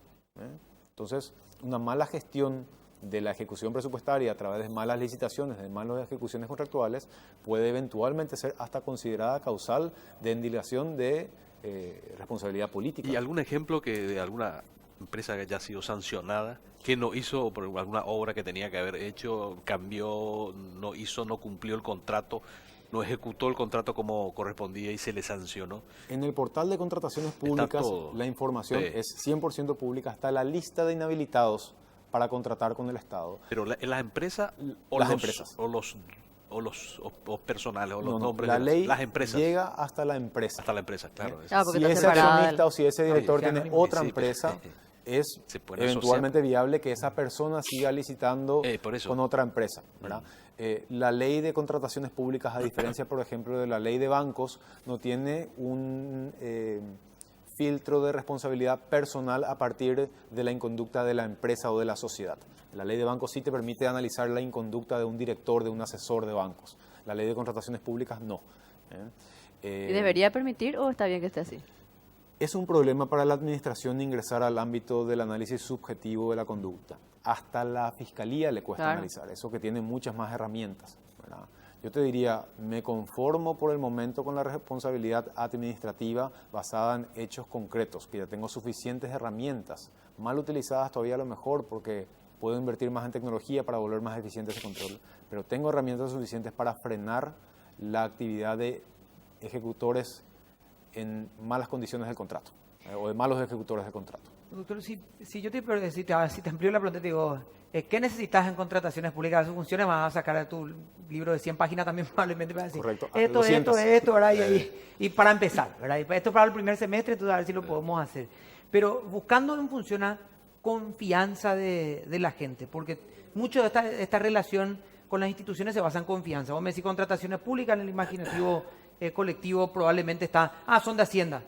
Speaker 4: Entonces, una mala gestión de la ejecución presupuestaria a través de malas licitaciones, de malas ejecuciones contractuales, puede eventualmente ser hasta considerada causal de endiligación de responsabilidad política.
Speaker 2: ¿Y algún ejemplo de alguna empresa que haya sido sancionada, que no hizo por alguna obra que tenía que haber hecho, cambió, no cumplió el contrato, no ejecutó el contrato como correspondía y se le sancionó?
Speaker 4: En el portal de contrataciones públicas,
Speaker 2: todo.
Speaker 4: la información
Speaker 2: Sí.
Speaker 4: es 100% pública, está la lista de inhabilitados para contratar con el Estado.
Speaker 2: Pero en las empresas o
Speaker 4: Las
Speaker 2: los
Speaker 4: empresas.
Speaker 2: o personales o los
Speaker 4: No,
Speaker 2: nombres
Speaker 4: la
Speaker 2: de
Speaker 4: ley
Speaker 2: las empresas.
Speaker 4: llega hasta la empresa.
Speaker 2: Hasta la empresa, claro.
Speaker 3: Ah, porque
Speaker 4: Si
Speaker 3: está
Speaker 4: ese
Speaker 3: separada
Speaker 4: accionista
Speaker 3: del-
Speaker 4: o si ese director
Speaker 1: Oye,
Speaker 4: tiene
Speaker 1: sí,
Speaker 4: otra
Speaker 2: sí,
Speaker 4: empresa, es
Speaker 2: se pueden
Speaker 4: eventualmente viable que esa persona siga licitando
Speaker 2: por eso.
Speaker 4: con otra empresa, ¿verdad? La ley de contrataciones públicas, a diferencia, por ejemplo, de la ley de bancos, no tiene un filtro de responsabilidad personal a partir de la inconducta de la empresa o de la sociedad. La ley de bancos sí te permite analizar la inconducta de un director, de un asesor de bancos. La ley de contrataciones públicas no.
Speaker 3: ¿Y debería permitir o está bien que esté así?
Speaker 4: Es un problema para la administración ingresar al ámbito del análisis subjetivo de la conducta. Hasta la fiscalía le cuesta
Speaker 3: Claro.
Speaker 4: analizar, eso que tiene muchas más herramientas, ¿verdad? Yo te diría, me conformo por el momento con la responsabilidad administrativa basada en hechos concretos, que ya tengo suficientes herramientas, mal utilizadas todavía a lo mejor porque puedo invertir más en tecnología para volver más eficiente ese control, pero tengo herramientas suficientes para frenar la actividad de ejecutores en malas condiciones del contrato. o de malos ejecutores de contrato.
Speaker 1: Doctor, si yo si te amplío la pregunta, te digo, ¿qué necesitas en contrataciones públicas? Sus funciones vas a sacar de tu libro de 100 páginas también probablemente para decir,
Speaker 4: Correcto.
Speaker 1: esto, ¿verdad? Y para empezar, ¿verdad? Y esto para el primer semestre, entonces a ver si lo podemos hacer. Pero buscando en función a confianza de la gente, porque mucho de esta relación con las instituciones se basa en confianza. Vos me decís contrataciones públicas, en el imaginativo colectivo probablemente está, son de Hacienda,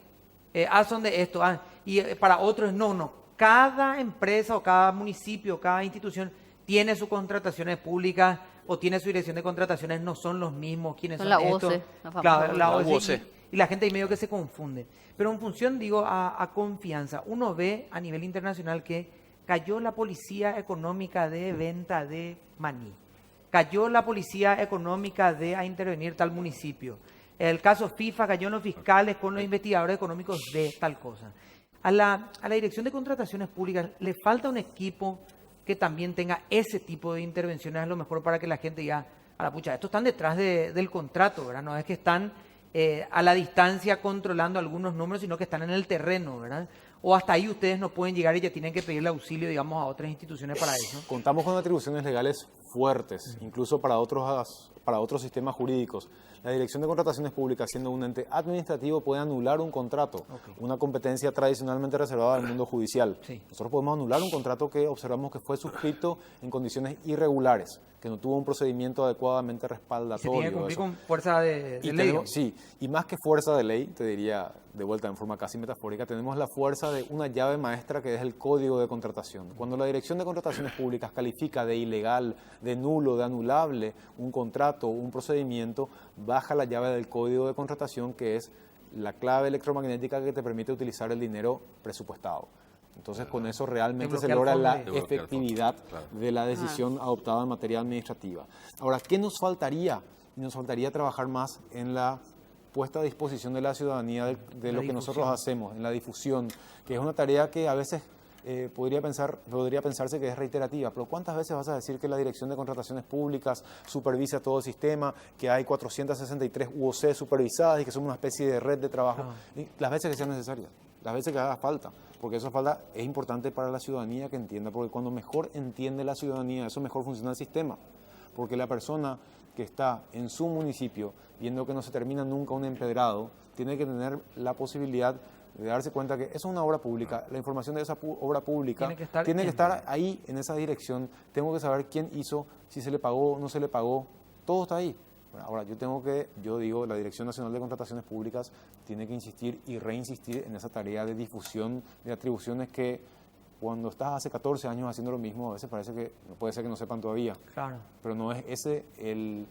Speaker 1: son de esto, y para otros no. Cada empresa o cada municipio, cada institución tiene sus contrataciones públicas o tiene su dirección de contrataciones, no son los mismos. ¿Quiénes son
Speaker 3: la
Speaker 1: estos?
Speaker 3: UOC, la famosa
Speaker 1: Claro, la
Speaker 2: UOC.
Speaker 1: UOC. Y la gente ahí medio que se confunde. Pero en función, digo, a confianza, uno ve a nivel internacional que cayó la policía económica de venta de maní, cayó la policía económica de a intervenir tal municipio. El caso FIFA cayó en los fiscales con los investigadores económicos de tal cosa. A la Dirección de Contrataciones Públicas le falta un equipo que también tenga ese tipo de intervenciones, a lo mejor para que la gente diga, a la pucha, estos están detrás del contrato, ¿verdad? No es que están a la distancia controlando algunos números, sino que están en el terreno, ¿verdad? O hasta ahí ustedes no pueden llegar y ya tienen que pedirle auxilio, digamos, a otras instituciones para eso.
Speaker 4: Contamos con atribuciones legales fuertes, incluso para otros sistemas jurídicos. La Dirección de Contrataciones Públicas, siendo un ente administrativo, puede anular un contrato, una competencia tradicionalmente reservada al mundo judicial.
Speaker 1: Sí.
Speaker 4: Nosotros podemos anular un contrato que observamos que fue suscrito en condiciones irregulares, que no tuvo un procedimiento adecuadamente respaldatorio.
Speaker 1: Se tiene que cumplir con fuerza de ley.
Speaker 4: Tenemos, sí, y más que fuerza de ley, te diría de vuelta en forma casi metafórica, tenemos la fuerza de una llave maestra que es el Código de Contratación. Cuando la Dirección de Contrataciones Públicas califica de ilegal, de nulo, de anulable un contrato o un procedimiento, baja la llave del Código de Contratación, que es la clave electromagnética que te permite utilizar el dinero presupuestado. Entonces, con eso realmente se logra la efectividad de la decisión adoptada en materia administrativa. Ahora, ¿qué nos faltaría? Nos faltaría trabajar más en la puesta a disposición de la ciudadanía de lo que nosotros hacemos, en la difusión, que es una tarea que a veces podría pensarse que es reiterativa, pero ¿cuántas veces vas a decir que la Dirección de Contrataciones Públicas supervisa todo el sistema, que hay 463 UOC supervisadas y que somos una especie de red de trabajo? Y las veces que sean necesarias, las veces que haga falta, porque eso falta es importante para la ciudadanía que entienda, porque cuando mejor entiende la ciudadanía, eso mejor funciona el sistema, porque la persona que está en su municipio viendo que no se termina nunca un empedrado, tiene que tener la posibilidad de darse cuenta que es una obra pública, la información de esa obra pública tiene que estar ahí, en esa dirección, tengo que saber quién hizo, si se le pagó o no se le pagó, todo está ahí. Bueno, ahora, yo digo, la Dirección Nacional de Contrataciones Públicas tiene que insistir y reinsistir en esa tarea de difusión de atribuciones que cuando estás hace 14 años haciendo lo mismo, a veces parece que puede ser que no sepan todavía.
Speaker 1: Claro.
Speaker 4: Pero no es ese el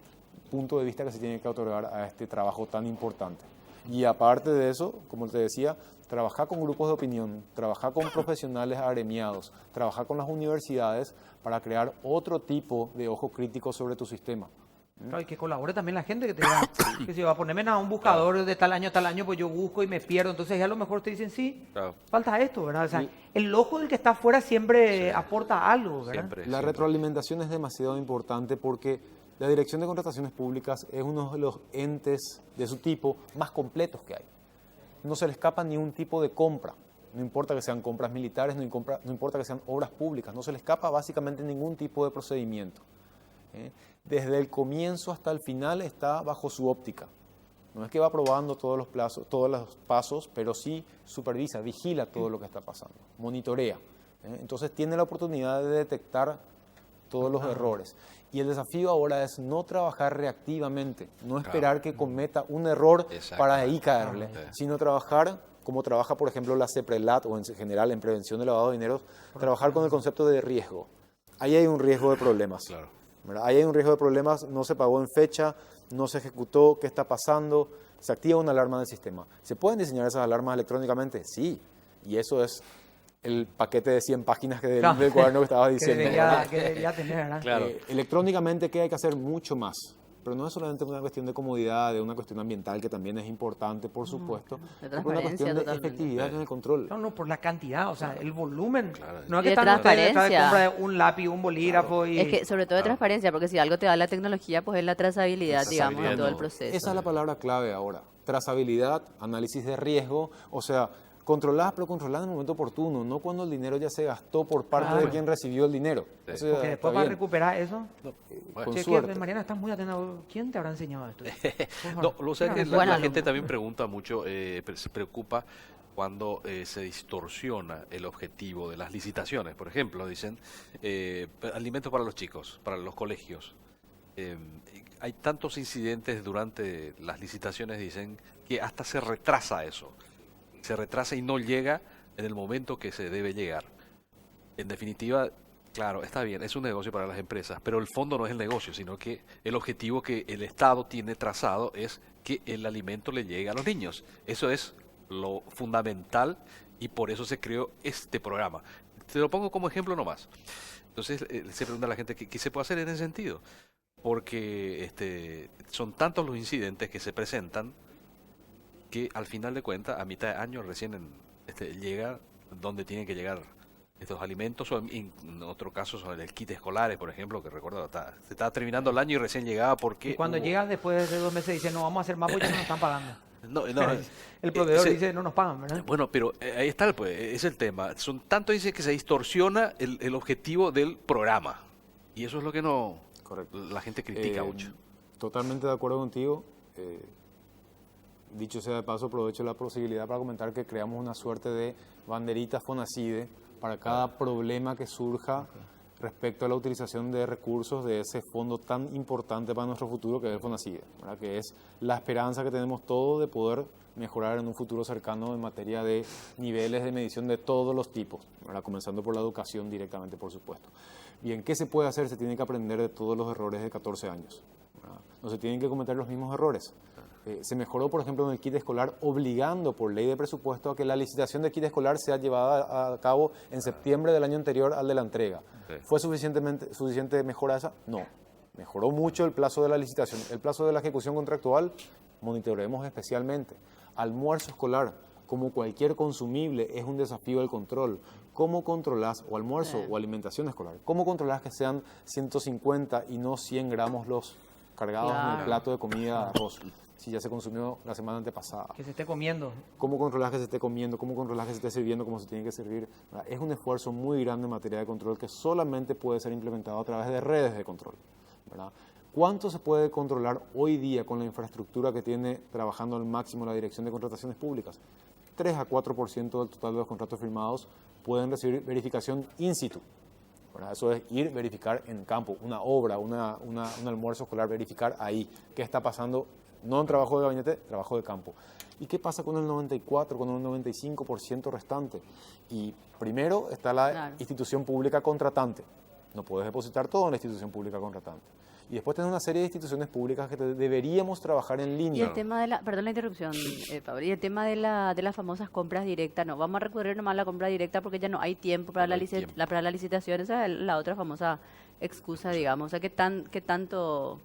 Speaker 4: punto de vista que se tiene que otorgar a este trabajo tan importante. Y aparte de eso, como te decía, trabajar con grupos de opinión, trabajar con profesionales agremiados, trabajar con las universidades para crear otro tipo de ojo crítico sobre tu sistema.
Speaker 1: Claro, y que colabore también la gente, que te diga, que si va a ponerme a un buscador de tal año a tal año, pues yo busco y me pierdo. Entonces ya a lo mejor te dicen, sí, falta esto, ¿verdad? O sea, el ojo del que está afuera siempre aporta algo, ¿verdad?
Speaker 4: La retroalimentación es demasiado importante porque la Dirección de Contrataciones Públicas es uno de los entes de su tipo más completos que hay. No se le escapa ni un tipo de compra. No importa que sean compras militares, no importa que sean obras públicas, no se le escapa básicamente ningún tipo de procedimiento. Desde el comienzo hasta el final está bajo su óptica. No es que va probando todos los pasos, pero sí supervisa, vigila todo lo que está pasando, monitorea. Entonces tiene la oportunidad de detectar todos los errores. Y el desafío ahora es no trabajar reactivamente, no esperar que cometa un error para ahí caerle, sino trabajar como trabaja, por ejemplo, la CEPRELAT o en general en prevención de lavado de dinero, trabajar con el concepto de riesgo. Ahí hay un riesgo de problemas. ¿Verdad? Ahí hay un riesgo de problemas, no se pagó en fecha, no se ejecutó, ¿qué está pasando? Se activa una alarma del sistema. ¿Se pueden diseñar esas alarmas electrónicamente? Sí, y eso es el paquete de 100 páginas del cuaderno que estabas diciendo.
Speaker 1: Que debería tener, ¿verdad?
Speaker 2: Claro.
Speaker 4: Electrónicamente, ¿qué hay que hacer? Mucho más. Pero no es solamente una cuestión de comodidad, de una cuestión ambiental, que también es importante, por supuesto, es una cuestión de efectividad en el control.
Speaker 1: No, por la cantidad, o sea, el volumen. No es
Speaker 3: Y
Speaker 1: que
Speaker 3: de
Speaker 1: están ustedes detrás de
Speaker 3: transparencia.
Speaker 1: compra de un lápiz, un bolígrafo y...
Speaker 3: Es que sobre todo de transparencia, porque si algo te da la tecnología, pues es la trazabilidad, digamos, de todo el
Speaker 2: ¿no?
Speaker 3: proceso.
Speaker 4: Esa es la palabra clave ahora. Trazabilidad, análisis de riesgo, o sea, Controlás, pero controlás en el momento oportuno, no cuando el dinero ya se gastó por parte
Speaker 1: Claro.
Speaker 4: de quien recibió el dinero.
Speaker 2: Sí.
Speaker 4: Eso
Speaker 1: Porque
Speaker 4: está
Speaker 1: después para
Speaker 4: bien.
Speaker 1: recuperar eso...
Speaker 2: Bueno.
Speaker 4: Con
Speaker 1: Che,
Speaker 4: suerte.
Speaker 1: Mariana, estás muy atenta. ¿Quién te habrá enseñado esto? Por favor.
Speaker 2: No, lo sé que
Speaker 1: Claro,
Speaker 2: la
Speaker 3: Buen
Speaker 2: gente
Speaker 3: alumno.
Speaker 2: también pregunta mucho, se preocupa cuando se distorsiona el objetivo de las licitaciones. Por ejemplo, dicen alimentos para los chicos, para los colegios. Hay tantos incidentes durante las licitaciones, dicen, que hasta se retrasa eso. Se retrasa y no llega en el momento que se debe llegar. En definitiva, claro, está bien, es un negocio para las empresas, pero el fondo no es el negocio, sino que el objetivo que el Estado tiene trazado es que el alimento le llegue a los niños. Eso es lo fundamental y por eso se creó este programa. Te lo pongo como ejemplo nomás. Entonces se pregunta a la gente qué se puede hacer en ese sentido, porque son tantos los incidentes que se presentan que al final de cuentas, a mitad de año recién llega donde tienen que llegar estos alimentos, o en otro caso son el kit escolares, por ejemplo, que recuerdo, se estaba terminando el año y recién llegaba porque...
Speaker 1: Y cuando
Speaker 2: hubo-
Speaker 1: llega después de 2 meses dice, no vamos a hacer más porque ya no nos están pagando.
Speaker 2: No,
Speaker 1: El proveedor
Speaker 2: ese-
Speaker 1: dice, no nos pagan, ¿verdad?
Speaker 2: Bueno, pero ahí está, pues, es el tema. Son tanto dice que se distorsiona el objetivo del programa. Y eso es lo que no
Speaker 4: Correcto.
Speaker 2: la gente critica mucho.
Speaker 4: Totalmente de acuerdo contigo. Dicho sea de paso, aprovecho la posibilidad para comentar que creamos una suerte de banderita Fonacide para cada problema que surja respecto a la utilización de recursos de ese fondo tan importante para nuestro futuro que es el Fonacide, ¿verdad? Que es la esperanza que tenemos todos de poder mejorar en un futuro cercano en materia de niveles de medición de todos los tipos, ¿verdad? Comenzando por la educación directamente, por supuesto. Bien, ¿qué se puede hacer? Se tiene que aprender de todos los errores de 14 años, ¿verdad? No se tienen que cometer los mismos errores. Se mejoró, por ejemplo, en el kit escolar, obligando por ley de presupuesto a que la licitación de kit escolar sea llevada a cabo en septiembre del año anterior al de la entrega.
Speaker 2: Sí.
Speaker 4: ¿Fue suficiente mejora esa? No. Mejoró mucho el plazo de la licitación. El plazo de la ejecución contractual, monitoreemos especialmente. Almuerzo escolar, como cualquier consumible, es un desafío del control. ¿Cómo controlas, o almuerzo o alimentación escolar, cómo controlas que sean 150 y no 100 gramos los cargados en el
Speaker 3: Claro.
Speaker 4: plato de comida de arroz, si ya se consumió la semana antepasada?
Speaker 1: Que se esté comiendo.
Speaker 4: ¿Cómo controlas que se esté comiendo? ¿Cómo controlas que se esté sirviendo como se tiene que servir? ¿Verdad? Es un esfuerzo muy grande en materia de control que solamente puede ser implementado a través de redes de control, ¿verdad? ¿Cuánto se puede controlar hoy día con la infraestructura que tiene trabajando al máximo la Dirección de Contrataciones Públicas? 3 a 4% del total de los contratos firmados pueden recibir verificación in situ, ¿verdad? Eso es ir, verificar en campo, una obra, un almuerzo escolar, verificar ahí qué está pasando, no en trabajo de gabinete, trabajo de campo. ¿Y qué pasa con el 94, con el 95% restante? Y primero está la
Speaker 3: Claro.
Speaker 4: institución pública contratante. No puedes depositar todo en la institución pública contratante. Y después tenés una serie de instituciones públicas que deberíamos trabajar en
Speaker 3: Y
Speaker 4: línea.
Speaker 3: el tema de la, perdón la interrupción, Pablo, y el tema de las famosas compras directas, no, vamos a recurrir nomás a la compra directa porque ya no hay tiempo para,
Speaker 2: No hay tiempo.
Speaker 3: para la licitación, esa es la otra famosa excusa, digamos, o sea, ¿qué tanto?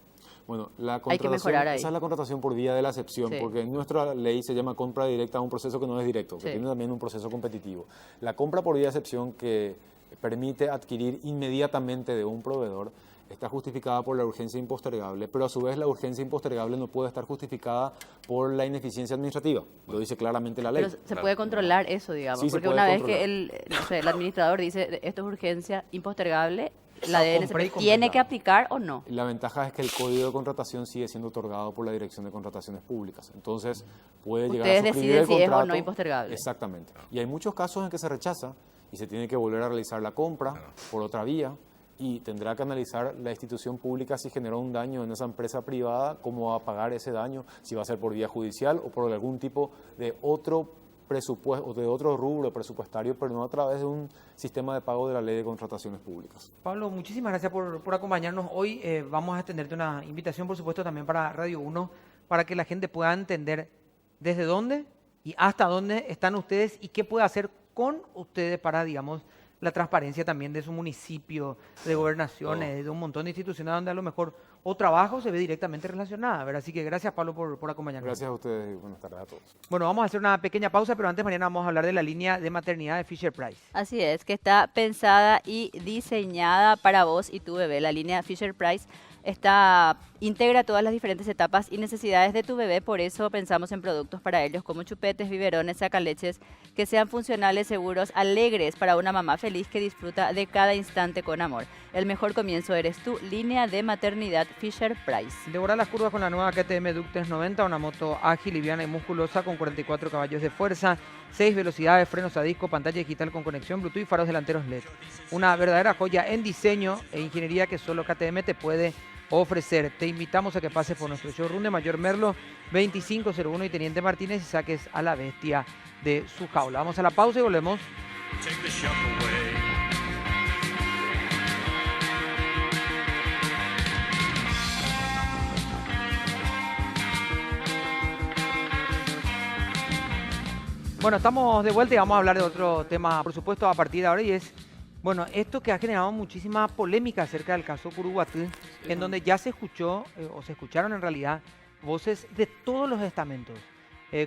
Speaker 4: Bueno, la
Speaker 3: Hay que
Speaker 4: contratación,
Speaker 3: mejorar ahí.
Speaker 4: esa es la contratación por vía de la excepción,
Speaker 3: Sí.
Speaker 4: porque en nuestra ley se llama compra directa a un proceso que no es directo, que
Speaker 3: Sí.
Speaker 4: tiene también un proceso competitivo. La compra por vía de excepción, que permite adquirir inmediatamente de un proveedor, está justificada por la urgencia impostergable, pero a su vez la urgencia impostergable no puede estar justificada por la ineficiencia administrativa. Lo dice claramente la ley.
Speaker 3: Pero se
Speaker 2: Claro.
Speaker 3: puede controlar eso, digamos,
Speaker 4: Sí, se
Speaker 3: porque
Speaker 4: puede
Speaker 3: una vez
Speaker 4: controlar.
Speaker 3: que el administrador dice esto es urgencia impostergable, la
Speaker 1: Compré y
Speaker 3: DNCP
Speaker 1: compré,
Speaker 3: tiene que
Speaker 1: claro.
Speaker 3: aplicar o no.
Speaker 4: La ventaja es que el código de contratación sigue siendo otorgado por la Dirección de Contrataciones Públicas. Entonces, puede llegar a
Speaker 3: Ustedes
Speaker 4: suscribir
Speaker 3: deciden
Speaker 4: el
Speaker 3: si es o no
Speaker 4: contrato.
Speaker 3: impostergable.
Speaker 4: Exactamente. Y hay muchos casos en que se rechaza y se tiene que volver a realizar la compra por otra vía y tendrá que analizar la institución pública si generó un daño en esa empresa privada, cómo va a pagar ese daño, si va a ser por vía judicial o por algún tipo de otro presupuesto o de otro rubro presupuestario, pero no a través de un sistema de pago de la Ley de Contrataciones Públicas.
Speaker 1: Pablo, muchísimas gracias por acompañarnos hoy. Vamos a extenderte una invitación, por supuesto, también para Radio 1, para que la gente pueda entender desde dónde y hasta dónde están ustedes y qué puede hacer con ustedes para, digamos, la transparencia también de su municipio, de gobernaciones, de un montón de instituciones donde a lo mejor o trabajo se ve directamente relacionada, ¿verdad? Así que gracias, Pablo, por acompañarnos.
Speaker 4: Gracias a ustedes y buenas tardes a todos.
Speaker 1: Bueno, vamos a hacer una pequeña pausa, pero antes mañana vamos a hablar de la línea de maternidad de Fisher Price.
Speaker 3: Así es, que está pensada y diseñada para vos y tu bebé. La línea Fisher Price está Integra todas las diferentes etapas y necesidades de tu bebé, por eso pensamos en productos para ellos como chupetes, biberones, sacaleches, que sean funcionales, seguros, alegres para una mamá feliz que disfruta de cada instante con amor. El mejor comienzo eres tú, línea de maternidad Fisher Price.
Speaker 1: Devora las curvas con la nueva KTM Duke 390, una moto ágil, liviana y musculosa con 44 caballos de fuerza, 6 velocidades, frenos a disco, pantalla digital con conexión Bluetooth y faros delanteros LED. Una verdadera joya en diseño e ingeniería que solo KTM te puede ofrecer. Te invitamos a que pases por nuestro showroom de Mayor Merlo 2501 y Teniente Martínez y saques a la bestia de su jaula. Vamos a la pausa y volvemos.
Speaker 5: Take the shock away.
Speaker 1: Bueno, estamos de vuelta y vamos a hablar de otro tema, por supuesto, a partir de ahora, y es, bueno, esto que ha generado muchísima polémica acerca del caso Curuguatí, en donde ya se escuchó, o se escucharon en realidad, voces de todos los estamentos.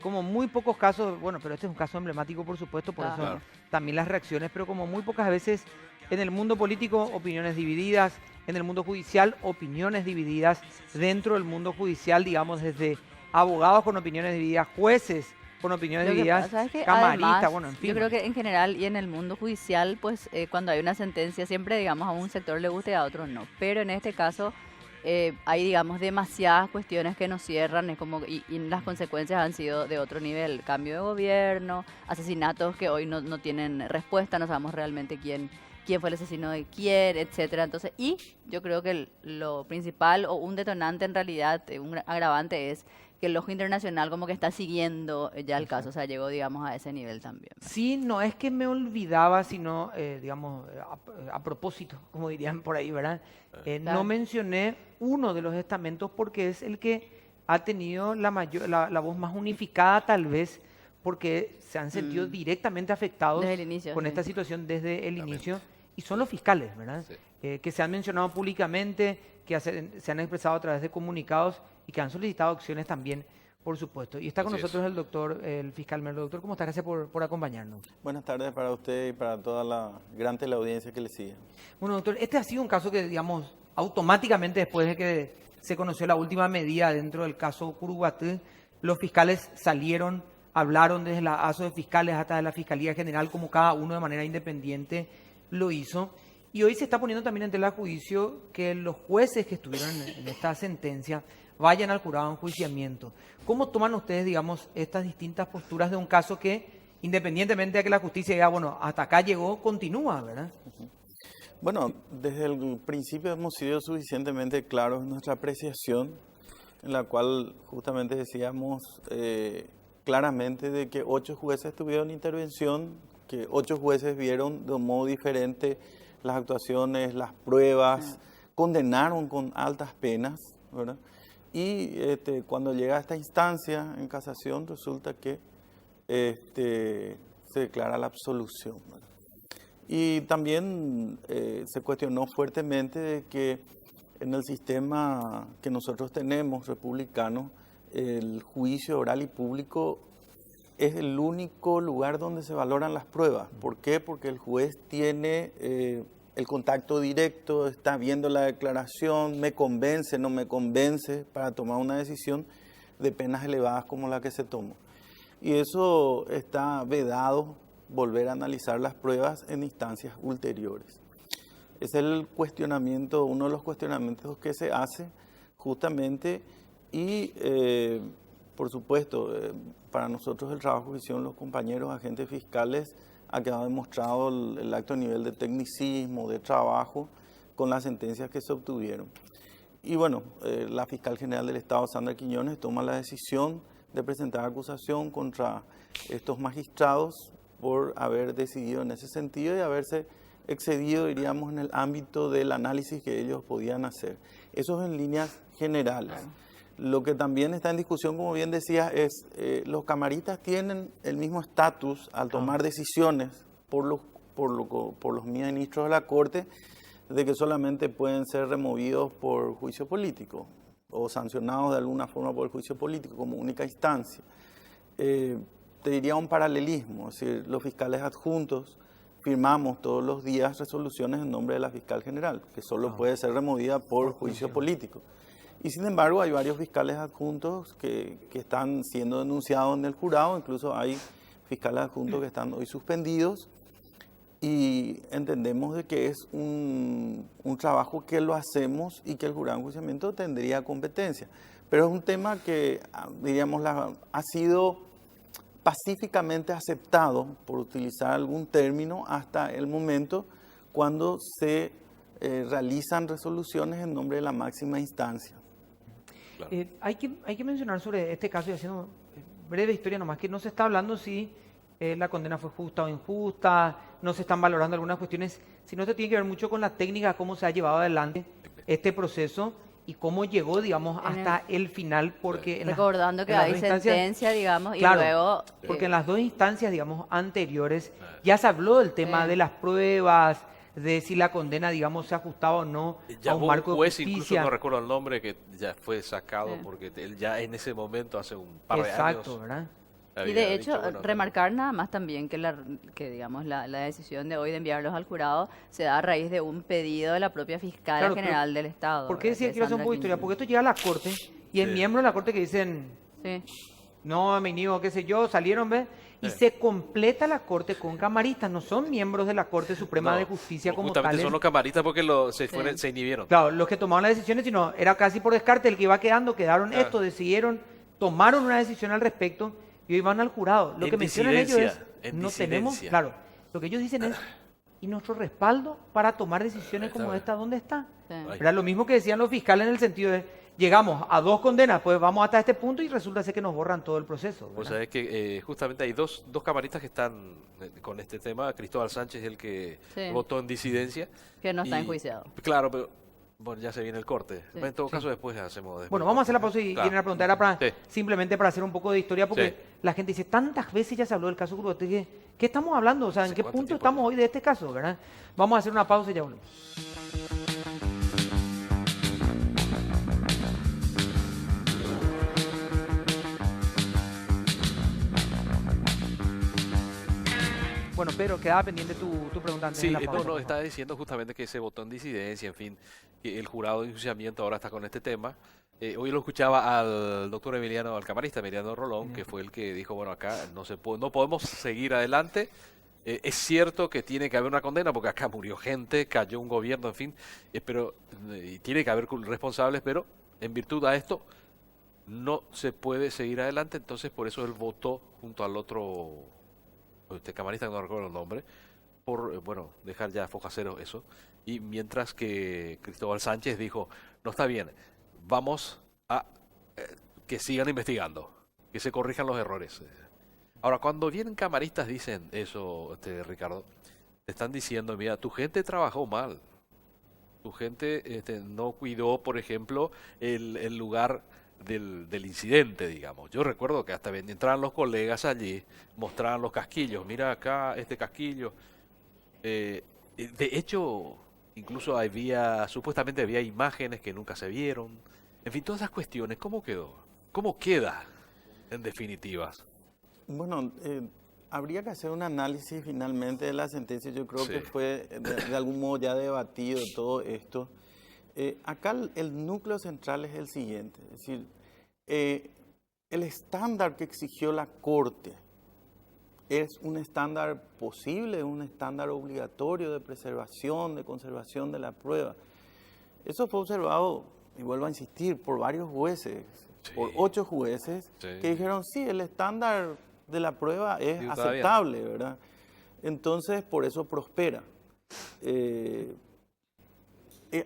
Speaker 1: Como muy pocos casos, bueno, pero este es un caso emblemático, por supuesto, por eso
Speaker 2: Claro.
Speaker 1: también las reacciones, pero como muy pocas veces en el mundo político, opiniones divididas, en el mundo judicial, opiniones divididas, dentro del mundo judicial, digamos, desde abogados con opiniones divididas, jueces con opiniones
Speaker 3: Lo que
Speaker 1: divididas,
Speaker 3: pasa es que
Speaker 1: camaristas,
Speaker 3: además,
Speaker 1: bueno, en fin.
Speaker 3: yo creo que en general y en el mundo judicial, pues cuando hay una sentencia, siempre, digamos, a un sector le gusta y a otro no. Pero en este caso hay, digamos, demasiadas cuestiones que nos cierran, es como, y las consecuencias han sido de otro nivel. Cambio de gobierno, asesinatos que hoy no tienen respuesta, no sabemos realmente quién fue el asesino de quién, etcétera. Entonces, y yo creo que lo principal o un detonante en realidad, un agravante es que el ojo internacional como que está siguiendo ya el caso, o sea, llegó, digamos, a ese nivel también.
Speaker 1: Sí, no es que me olvidaba, sino, digamos, a propósito, como dirían por ahí, ¿verdad? No
Speaker 3: Claro.
Speaker 1: mencioné uno de los estamentos porque es el que ha tenido la voz más unificada, tal vez, porque se han sentido directamente afectados
Speaker 3: Desde el inicio,
Speaker 1: con
Speaker 3: sí.
Speaker 1: esta situación desde el
Speaker 2: Exactamente.
Speaker 1: inicio, y son los fiscales, ¿verdad?
Speaker 2: Sí.
Speaker 1: Que se han mencionado públicamente, que se han expresado a través de comunicados y que han solicitado acciones también, por supuesto. Y está con
Speaker 2: Así es.
Speaker 1: nosotros el doctor, el fiscal Merlo. Doctor, ¿cómo está? Gracias por acompañarnos.
Speaker 6: Buenas tardes para usted y para toda la gran teleaudiencia que le sigue.
Speaker 1: Bueno, doctor, este ha sido un caso que, digamos, automáticamente después de que se conoció la última medida dentro del caso Curuguatí, los fiscales salieron, hablaron desde la ASO de fiscales hasta de la Fiscalía General, como cada uno de manera independiente lo hizo. Y hoy se está poniendo también en tela de juicio que los jueces que estuvieron en esta sentencia vayan al jurado de enjuiciamiento. ¿Cómo toman ustedes, digamos, estas distintas posturas de un caso que, independientemente de que la justicia diga, bueno, hasta acá llegó, continúa, ¿verdad?
Speaker 6: Bueno, desde el principio hemos sido suficientemente claros en nuestra apreciación, en la cual justamente decíamos claramente de que 8 jueces tuvieron intervención, que 8 jueces vieron de un modo diferente las actuaciones, las pruebas, condenaron con altas penas, ¿verdad? Y cuando llega a esta instancia en casación resulta que se declara la absolución, ¿verdad? Y también se cuestionó fuertemente de que en el sistema que nosotros tenemos, republicano, el juicio oral y público es el único lugar donde se valoran las pruebas. ¿Por qué? Porque el juez tiene el contacto directo, está viendo la declaración, me convence, no me convence, para tomar una decisión de penas elevadas como la que se tomó. Y eso está vedado, volver a analizar las pruebas en instancias ulteriores. Es el cuestionamiento, uno de los cuestionamientos que se hace justamente y por supuesto para nosotros el trabajo que hicieron los compañeros agentes fiscales ha quedado demostrado el alto nivel de tecnicismo, de trabajo con las sentencias que se obtuvieron. Y bueno, la fiscal general del Estado, Sandra Quiñones, toma la decisión de presentar acusación contra estos magistrados por haber decidido en ese sentido y haberse excedido, diríamos, en el ámbito del análisis que ellos podían hacer. Eso es en líneas generales. Lo que también está en discusión, como bien decía, es los camaristas tienen el mismo estatus al tomar decisiones por los ministros de la Corte, de que solamente pueden ser removidos por juicio político o sancionados de alguna forma por el juicio político como única instancia. Te diría un paralelismo, es decir, los fiscales adjuntos firmamos todos los días resoluciones en nombre de la fiscal general, que solo puede ser removida por juicio político. Y sin embargo hay varios fiscales adjuntos que están siendo denunciados en el jurado, incluso hay fiscales adjuntos que están hoy suspendidos y entendemos de que es un trabajo que lo hacemos y que el jurado de enjuiciamiento tendría competencia. Pero es un tema que, diríamos, ha sido pacíficamente aceptado, por utilizar algún término, hasta el momento cuando se realizan resoluciones en nombre de la máxima instancia.
Speaker 2: Claro.
Speaker 1: Hay que mencionar sobre este caso, y haciendo breve historia nomás, que no se está hablando si la condena fue justa o injusta, no se están valorando algunas cuestiones, sino se tiene que ver mucho con la técnica, cómo se ha llevado adelante este proceso y cómo llegó, digamos, hasta el final, porque
Speaker 3: Recordando que
Speaker 1: en las
Speaker 3: hay
Speaker 1: dos instancias-
Speaker 3: sentencia, digamos,
Speaker 1: Claro,
Speaker 3: y luego...
Speaker 1: porque en las dos instancias, digamos, anteriores, ya se habló del tema
Speaker 3: Sí.
Speaker 1: de las pruebas, de si la condena, digamos, se ajustaba o no a
Speaker 2: Llamó
Speaker 1: un
Speaker 2: un
Speaker 1: marco de
Speaker 2: juez, incluso
Speaker 1: justicia.
Speaker 2: no recuerdo el nombre, que ya fue sacado
Speaker 3: Sí.
Speaker 2: porque él ya en ese momento, hace un par de
Speaker 1: Exacto,
Speaker 2: años,
Speaker 1: ¿verdad?
Speaker 3: Y
Speaker 2: había
Speaker 3: de hecho,
Speaker 2: dicho, bueno,
Speaker 3: remarcar nada más también que digamos, la decisión de hoy de enviarlos al jurado se da a raíz de un pedido de la propia fiscal
Speaker 1: Claro, pero
Speaker 3: general del Estado.
Speaker 1: ¿Por qué
Speaker 3: ¿verdad?
Speaker 1: decía que quiero hacer un
Speaker 3: Sandra
Speaker 1: poco de historia?
Speaker 3: Quintín.
Speaker 1: Porque esto llega a la corte y hay
Speaker 2: Sí.
Speaker 1: miembros de la corte que dicen,
Speaker 3: Sí,
Speaker 1: no, me niego, qué sé yo, salieron, ¿ves? Y
Speaker 2: Sí.
Speaker 1: se completa la corte con camaristas, no son miembros de la Corte Suprema
Speaker 2: no,
Speaker 1: de Justicia como
Speaker 2: justamente
Speaker 1: tales.
Speaker 2: son los camaristas porque se,
Speaker 3: Sí.
Speaker 2: se inhibieron.
Speaker 1: Claro, los que tomaban las decisiones, sino era casi por descarte, el que iba quedando, quedaron
Speaker 2: Claro.
Speaker 1: esto, decidieron, tomaron una decisión al respecto y hoy van al jurado. Lo
Speaker 2: En
Speaker 1: que mencionan ellos es,
Speaker 2: disidencia, en
Speaker 1: no tenemos,
Speaker 2: disidencia.
Speaker 1: claro, lo que ellos dicen es, ¿y nuestro respaldo para tomar decisiones
Speaker 2: Está
Speaker 1: como
Speaker 2: bien.
Speaker 1: esta, dónde está?
Speaker 3: sí.
Speaker 2: Ay.
Speaker 1: Era lo mismo que decían los fiscales en el sentido de, llegamos a 2 condenas, pues vamos hasta este punto y resulta ser que nos borran todo el proceso.
Speaker 2: O
Speaker 1: ¿verdad?
Speaker 2: sea, es que justamente hay dos camaristas que están con este tema. Cristóbal Sánchez es el que
Speaker 3: Sí.
Speaker 2: votó en disidencia.
Speaker 3: Que no está
Speaker 2: y-
Speaker 3: enjuiciado.
Speaker 2: Claro, pero bueno, ya se viene el corte.
Speaker 3: Sí.
Speaker 2: En todo caso, después hacemos... después
Speaker 1: Bueno,
Speaker 2: el
Speaker 1: vamos a hacer la
Speaker 2: corte.
Speaker 1: pausa y
Speaker 2: Claro.
Speaker 1: viene a preguntar. Era para,
Speaker 2: Sí.
Speaker 1: simplemente para hacer un poco de historia, porque
Speaker 2: Sí.
Speaker 1: la gente dice, tantas veces ya se habló del caso Grubote, ¿qué estamos hablando? O sea, ¿en
Speaker 2: ¿Hace
Speaker 1: qué
Speaker 2: cuánto
Speaker 1: punto
Speaker 2: tiempo
Speaker 1: estamos
Speaker 2: ya?
Speaker 1: hoy de este caso? ¿Verdad? Vamos a hacer una pausa y ya volvemos. Bueno, Pedro, quedaba pendiente tu pregunta antes de
Speaker 2: Sí,
Speaker 1: la pausa.
Speaker 2: no,
Speaker 1: por favor.
Speaker 2: estaba diciendo justamente que se votó en disidencia, en fin, que el jurado de enjuiciamiento ahora está con este tema. Hoy lo escuchaba al doctor Emiliano, al camarista Emiliano Rolón, que fue el que dijo, bueno, acá no podemos seguir adelante. Es cierto que tiene que haber una condena, porque acá murió gente, cayó un gobierno, en fin, pero y tiene que haber responsables, pero en virtud a esto no se puede seguir adelante, entonces por eso él votó junto al otro, este camarista, no recuerdo el nombre, por, bueno, dejar ya foja cero eso. Y mientras que Cristóbal Sánchez dijo, no está bien, vamos a que sigan investigando, que se corrijan los errores. Ahora, cuando vienen camaristas dicen eso, Ricardo, te están diciendo, mira, tu gente trabajó mal, tu gente no cuidó, por ejemplo, el lugar del incidente, digamos. Yo recuerdo que hasta entraban los colegas allí, mostraban los casquillos, mira acá este casquillo. De hecho, incluso supuestamente había imágenes que nunca se vieron. En fin, todas esas cuestiones, ¿cómo quedó? ¿Cómo queda, en definitiva?
Speaker 6: Bueno, habría que hacer un análisis finalmente de la sentencia. Yo creo
Speaker 2: Sí.
Speaker 6: que fue de algún modo ya debatido todo esto. Acá el núcleo central es el siguiente, es decir, el estándar que exigió la Corte es un estándar posible, un estándar obligatorio de preservación, de conservación de la prueba. Eso fue observado, y vuelvo a insistir, por varios jueces,
Speaker 2: Sí.
Speaker 6: por 8 jueces,
Speaker 2: Sí.
Speaker 6: que dijeron, sí, el estándar de la prueba es
Speaker 2: Sí, está bien.
Speaker 6: aceptable, ¿verdad? Entonces, por eso prospera.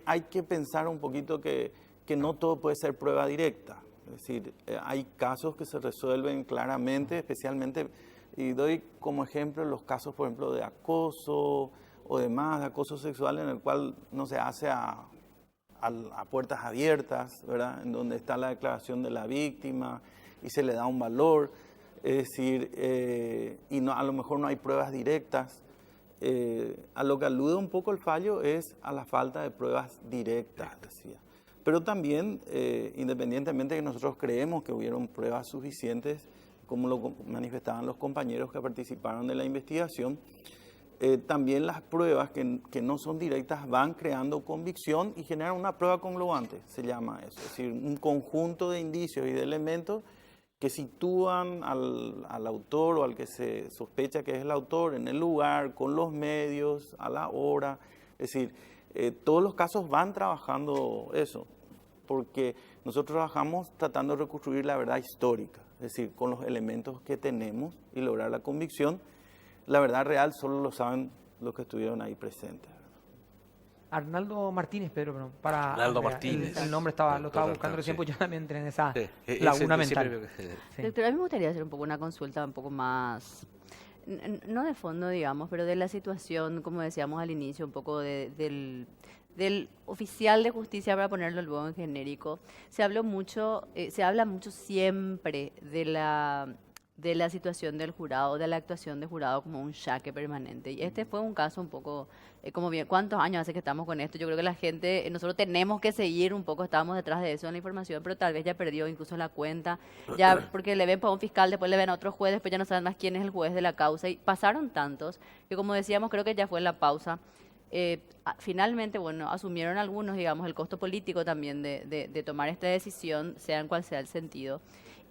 Speaker 6: Hay que pensar un poquito que no todo puede ser prueba directa. Es decir, hay casos que se resuelven claramente, especialmente, y doy como ejemplo los casos, por ejemplo, de acoso o demás, de acoso sexual, en el cual no se hace a puertas abiertas, ¿verdad? En donde está la declaración de la víctima y se le da un valor. Es decir, y no, a lo mejor no hay pruebas directas. A lo que alude un poco el fallo es a la falta de pruebas directas, decía. Pero también, independientemente de que nosotros creemos que hubieron pruebas suficientes, como lo manifestaban los compañeros que participaron de la investigación, también las pruebas que no son directas van creando convicción y generan una prueba conglobante, se llama eso. Es decir, un conjunto de indicios y de elementos que sitúan al autor o al que se sospecha que es el autor en el lugar, con los medios, a la hora. Es decir, todos los casos van trabajando eso, porque nosotros trabajamos tratando de reconstruir la verdad histórica, es decir, con los elementos que tenemos y lograr la convicción. La verdad real solo lo saben los que estuvieron ahí presentes.
Speaker 1: Arnaldo Martínez, Pedro, pero para
Speaker 2: Arnaldo Martínez.
Speaker 1: el nombre lo estaba buscando recién,
Speaker 2: sí.
Speaker 1: pues yo también entré en esa
Speaker 2: Sí,
Speaker 1: laguna
Speaker 2: ese
Speaker 1: mental.
Speaker 2: siempre-
Speaker 1: Sí.
Speaker 3: Doctora, a mí me gustaría hacer un poco una consulta un poco más, no de fondo, digamos, pero de la situación, como decíamos al inicio, un poco del oficial de justicia, para ponerlo luego en genérico. Se habla mucho siempre de la situación del jurado, de la actuación del jurado como un jaque permanente. Y este fue un caso un poco, como bien, ¿cuántos años hace que estamos con esto? Yo creo que la gente, nosotros tenemos que seguir un poco, estábamos detrás de eso en la información, pero tal vez ya perdió incluso la cuenta, ya porque le ven para un fiscal, después le ven a otro juez, después ya no saben más quién es el juez de la causa. Y pasaron tantos que, como decíamos, creo que ya fue en la pausa. Finalmente, bueno, asumieron algunos, digamos, el costo político también de tomar esta decisión, sea en cual sea el sentido.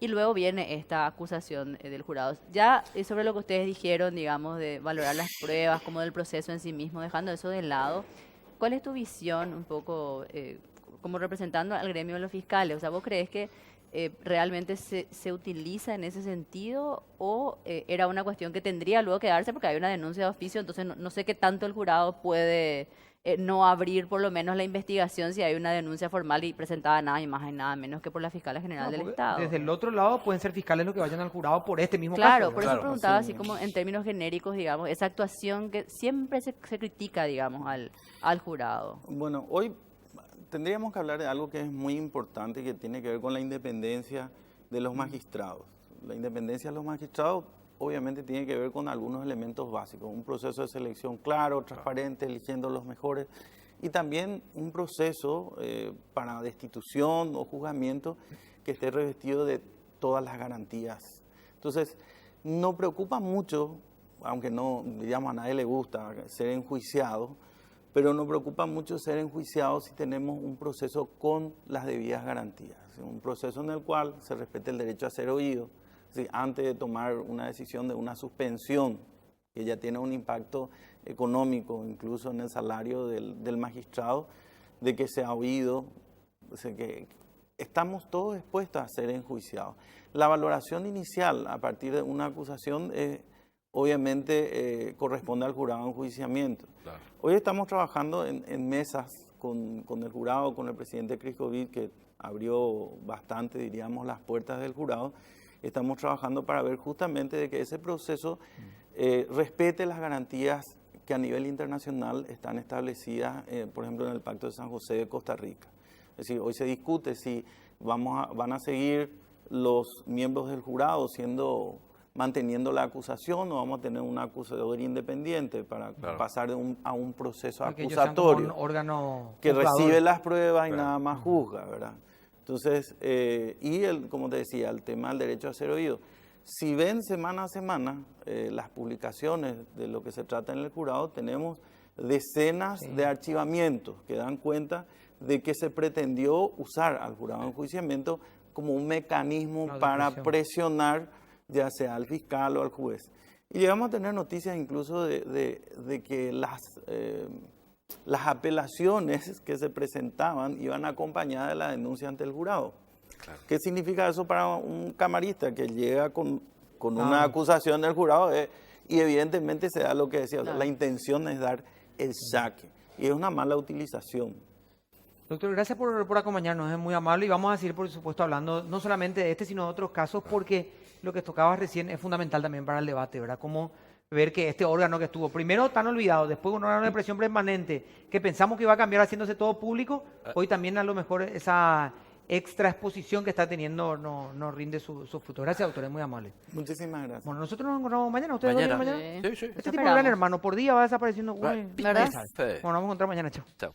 Speaker 3: Y luego viene esta acusación del jurado. Ya sobre lo que ustedes dijeron, digamos, de valorar las pruebas, como del proceso en sí mismo, dejando eso de lado, ¿cuál es tu visión un poco como representando al gremio de los fiscales? O sea, ¿vos crees que realmente se utiliza en ese sentido o era una cuestión que tendría luego que darse porque hay una denuncia de oficio? Entonces no sé qué tanto el jurado puede no abrir por lo menos la investigación si hay una denuncia formal y presentada nada y más y nada menos que por la Fiscalía General
Speaker 1: No,
Speaker 3: del
Speaker 1: porque
Speaker 3: Estado.
Speaker 1: desde el otro lado pueden ser fiscales los que vayan al jurado por este mismo
Speaker 3: Claro,
Speaker 1: caso.
Speaker 3: por eso
Speaker 2: Claro.
Speaker 3: preguntaba
Speaker 6: Así
Speaker 3: así como en términos genéricos, digamos, esa actuación que siempre se critica, digamos, al jurado.
Speaker 6: Bueno, hoy tendríamos que hablar de algo que es muy importante y que tiene que ver con la independencia de los magistrados. La independencia de los magistrados obviamente tiene que ver con algunos elementos básicos, un proceso de selección claro, transparente, eligiendo los mejores, y también un proceso para destitución o juzgamiento que esté revestido de todas las garantías. Entonces, no preocupa mucho, aunque no, digamos, a nadie le gusta ser enjuiciado, pero nos preocupa mucho ser enjuiciados si tenemos un proceso con las debidas garantías, un proceso en el cual se respete el derecho a ser oído, antes de tomar una decisión de una suspensión, que ya tiene un impacto económico, incluso en el salario del magistrado, de que sea oído, o sea, que estamos todos expuestos a ser enjuiciados. La valoración inicial a partir de una acusación obviamente corresponde al jurado de enjuiciamiento.
Speaker 2: Claro.
Speaker 6: Hoy estamos trabajando en mesas con el jurado, con el presidente Criscovic, que abrió bastante, diríamos, las puertas del jurado. Estamos trabajando para ver justamente de que ese proceso respete las garantías que a nivel internacional están establecidas, por ejemplo, en el Pacto de San José de Costa Rica. Es decir, hoy se discute si van a seguir los miembros del jurado manteniendo la acusación o vamos a tener un acusador independiente para pasar a un proceso
Speaker 1: Que ellos sean como
Speaker 6: acusatorio
Speaker 1: un órgano
Speaker 6: que
Speaker 1: juzgador.
Speaker 6: recibe las pruebas y
Speaker 2: Claro.
Speaker 6: nada más juzga, ¿verdad? Entonces, como te decía, el tema del derecho a ser oído. Si ven semana a semana las publicaciones de lo que se trata en el jurado, tenemos decenas de archivamientos que dan cuenta de que se pretendió usar al jurado de enjuiciamiento como un mecanismo
Speaker 1: No, de
Speaker 6: para
Speaker 1: presión.
Speaker 6: presionar ya sea al fiscal o al juez. Y llegamos a tener noticias incluso de que las apelaciones que se presentaban iban acompañadas de la denuncia ante el jurado.
Speaker 2: Claro.
Speaker 6: ¿Qué significa eso para un camarista que llega con una acusación del jurado? Y evidentemente se da lo que decía, o sea, la intención es dar el saque. Y es una mala utilización.
Speaker 1: Doctor, gracias por acompañarnos, es muy amable y vamos a seguir, por supuesto, hablando no solamente de este, sino de otros casos, porque lo que tocabas recién es fundamental también para el debate, ¿verdad? Cómo ver que este órgano que estuvo primero tan olvidado, después un órgano de presión permanente, que pensamos que iba a cambiar haciéndose todo público, hoy también a lo mejor esa extra exposición que está teniendo no rinde su fruto. Gracias, doctor, es muy amable.
Speaker 6: Muchísimas gracias.
Speaker 1: Bueno, nosotros nos encontramos mañana, ¿ustedes dos
Speaker 2: Mañana.
Speaker 1: vienen mañana?
Speaker 3: Sí.
Speaker 2: Sí, sí.
Speaker 1: Este
Speaker 3: Eso
Speaker 1: tipo de gran
Speaker 3: esperamos.
Speaker 1: hermano, por día va desapareciendo.
Speaker 2: Right.
Speaker 3: ¿Verdad?
Speaker 1: Bueno, nos vamos a encontrar mañana, chao.
Speaker 2: Chao.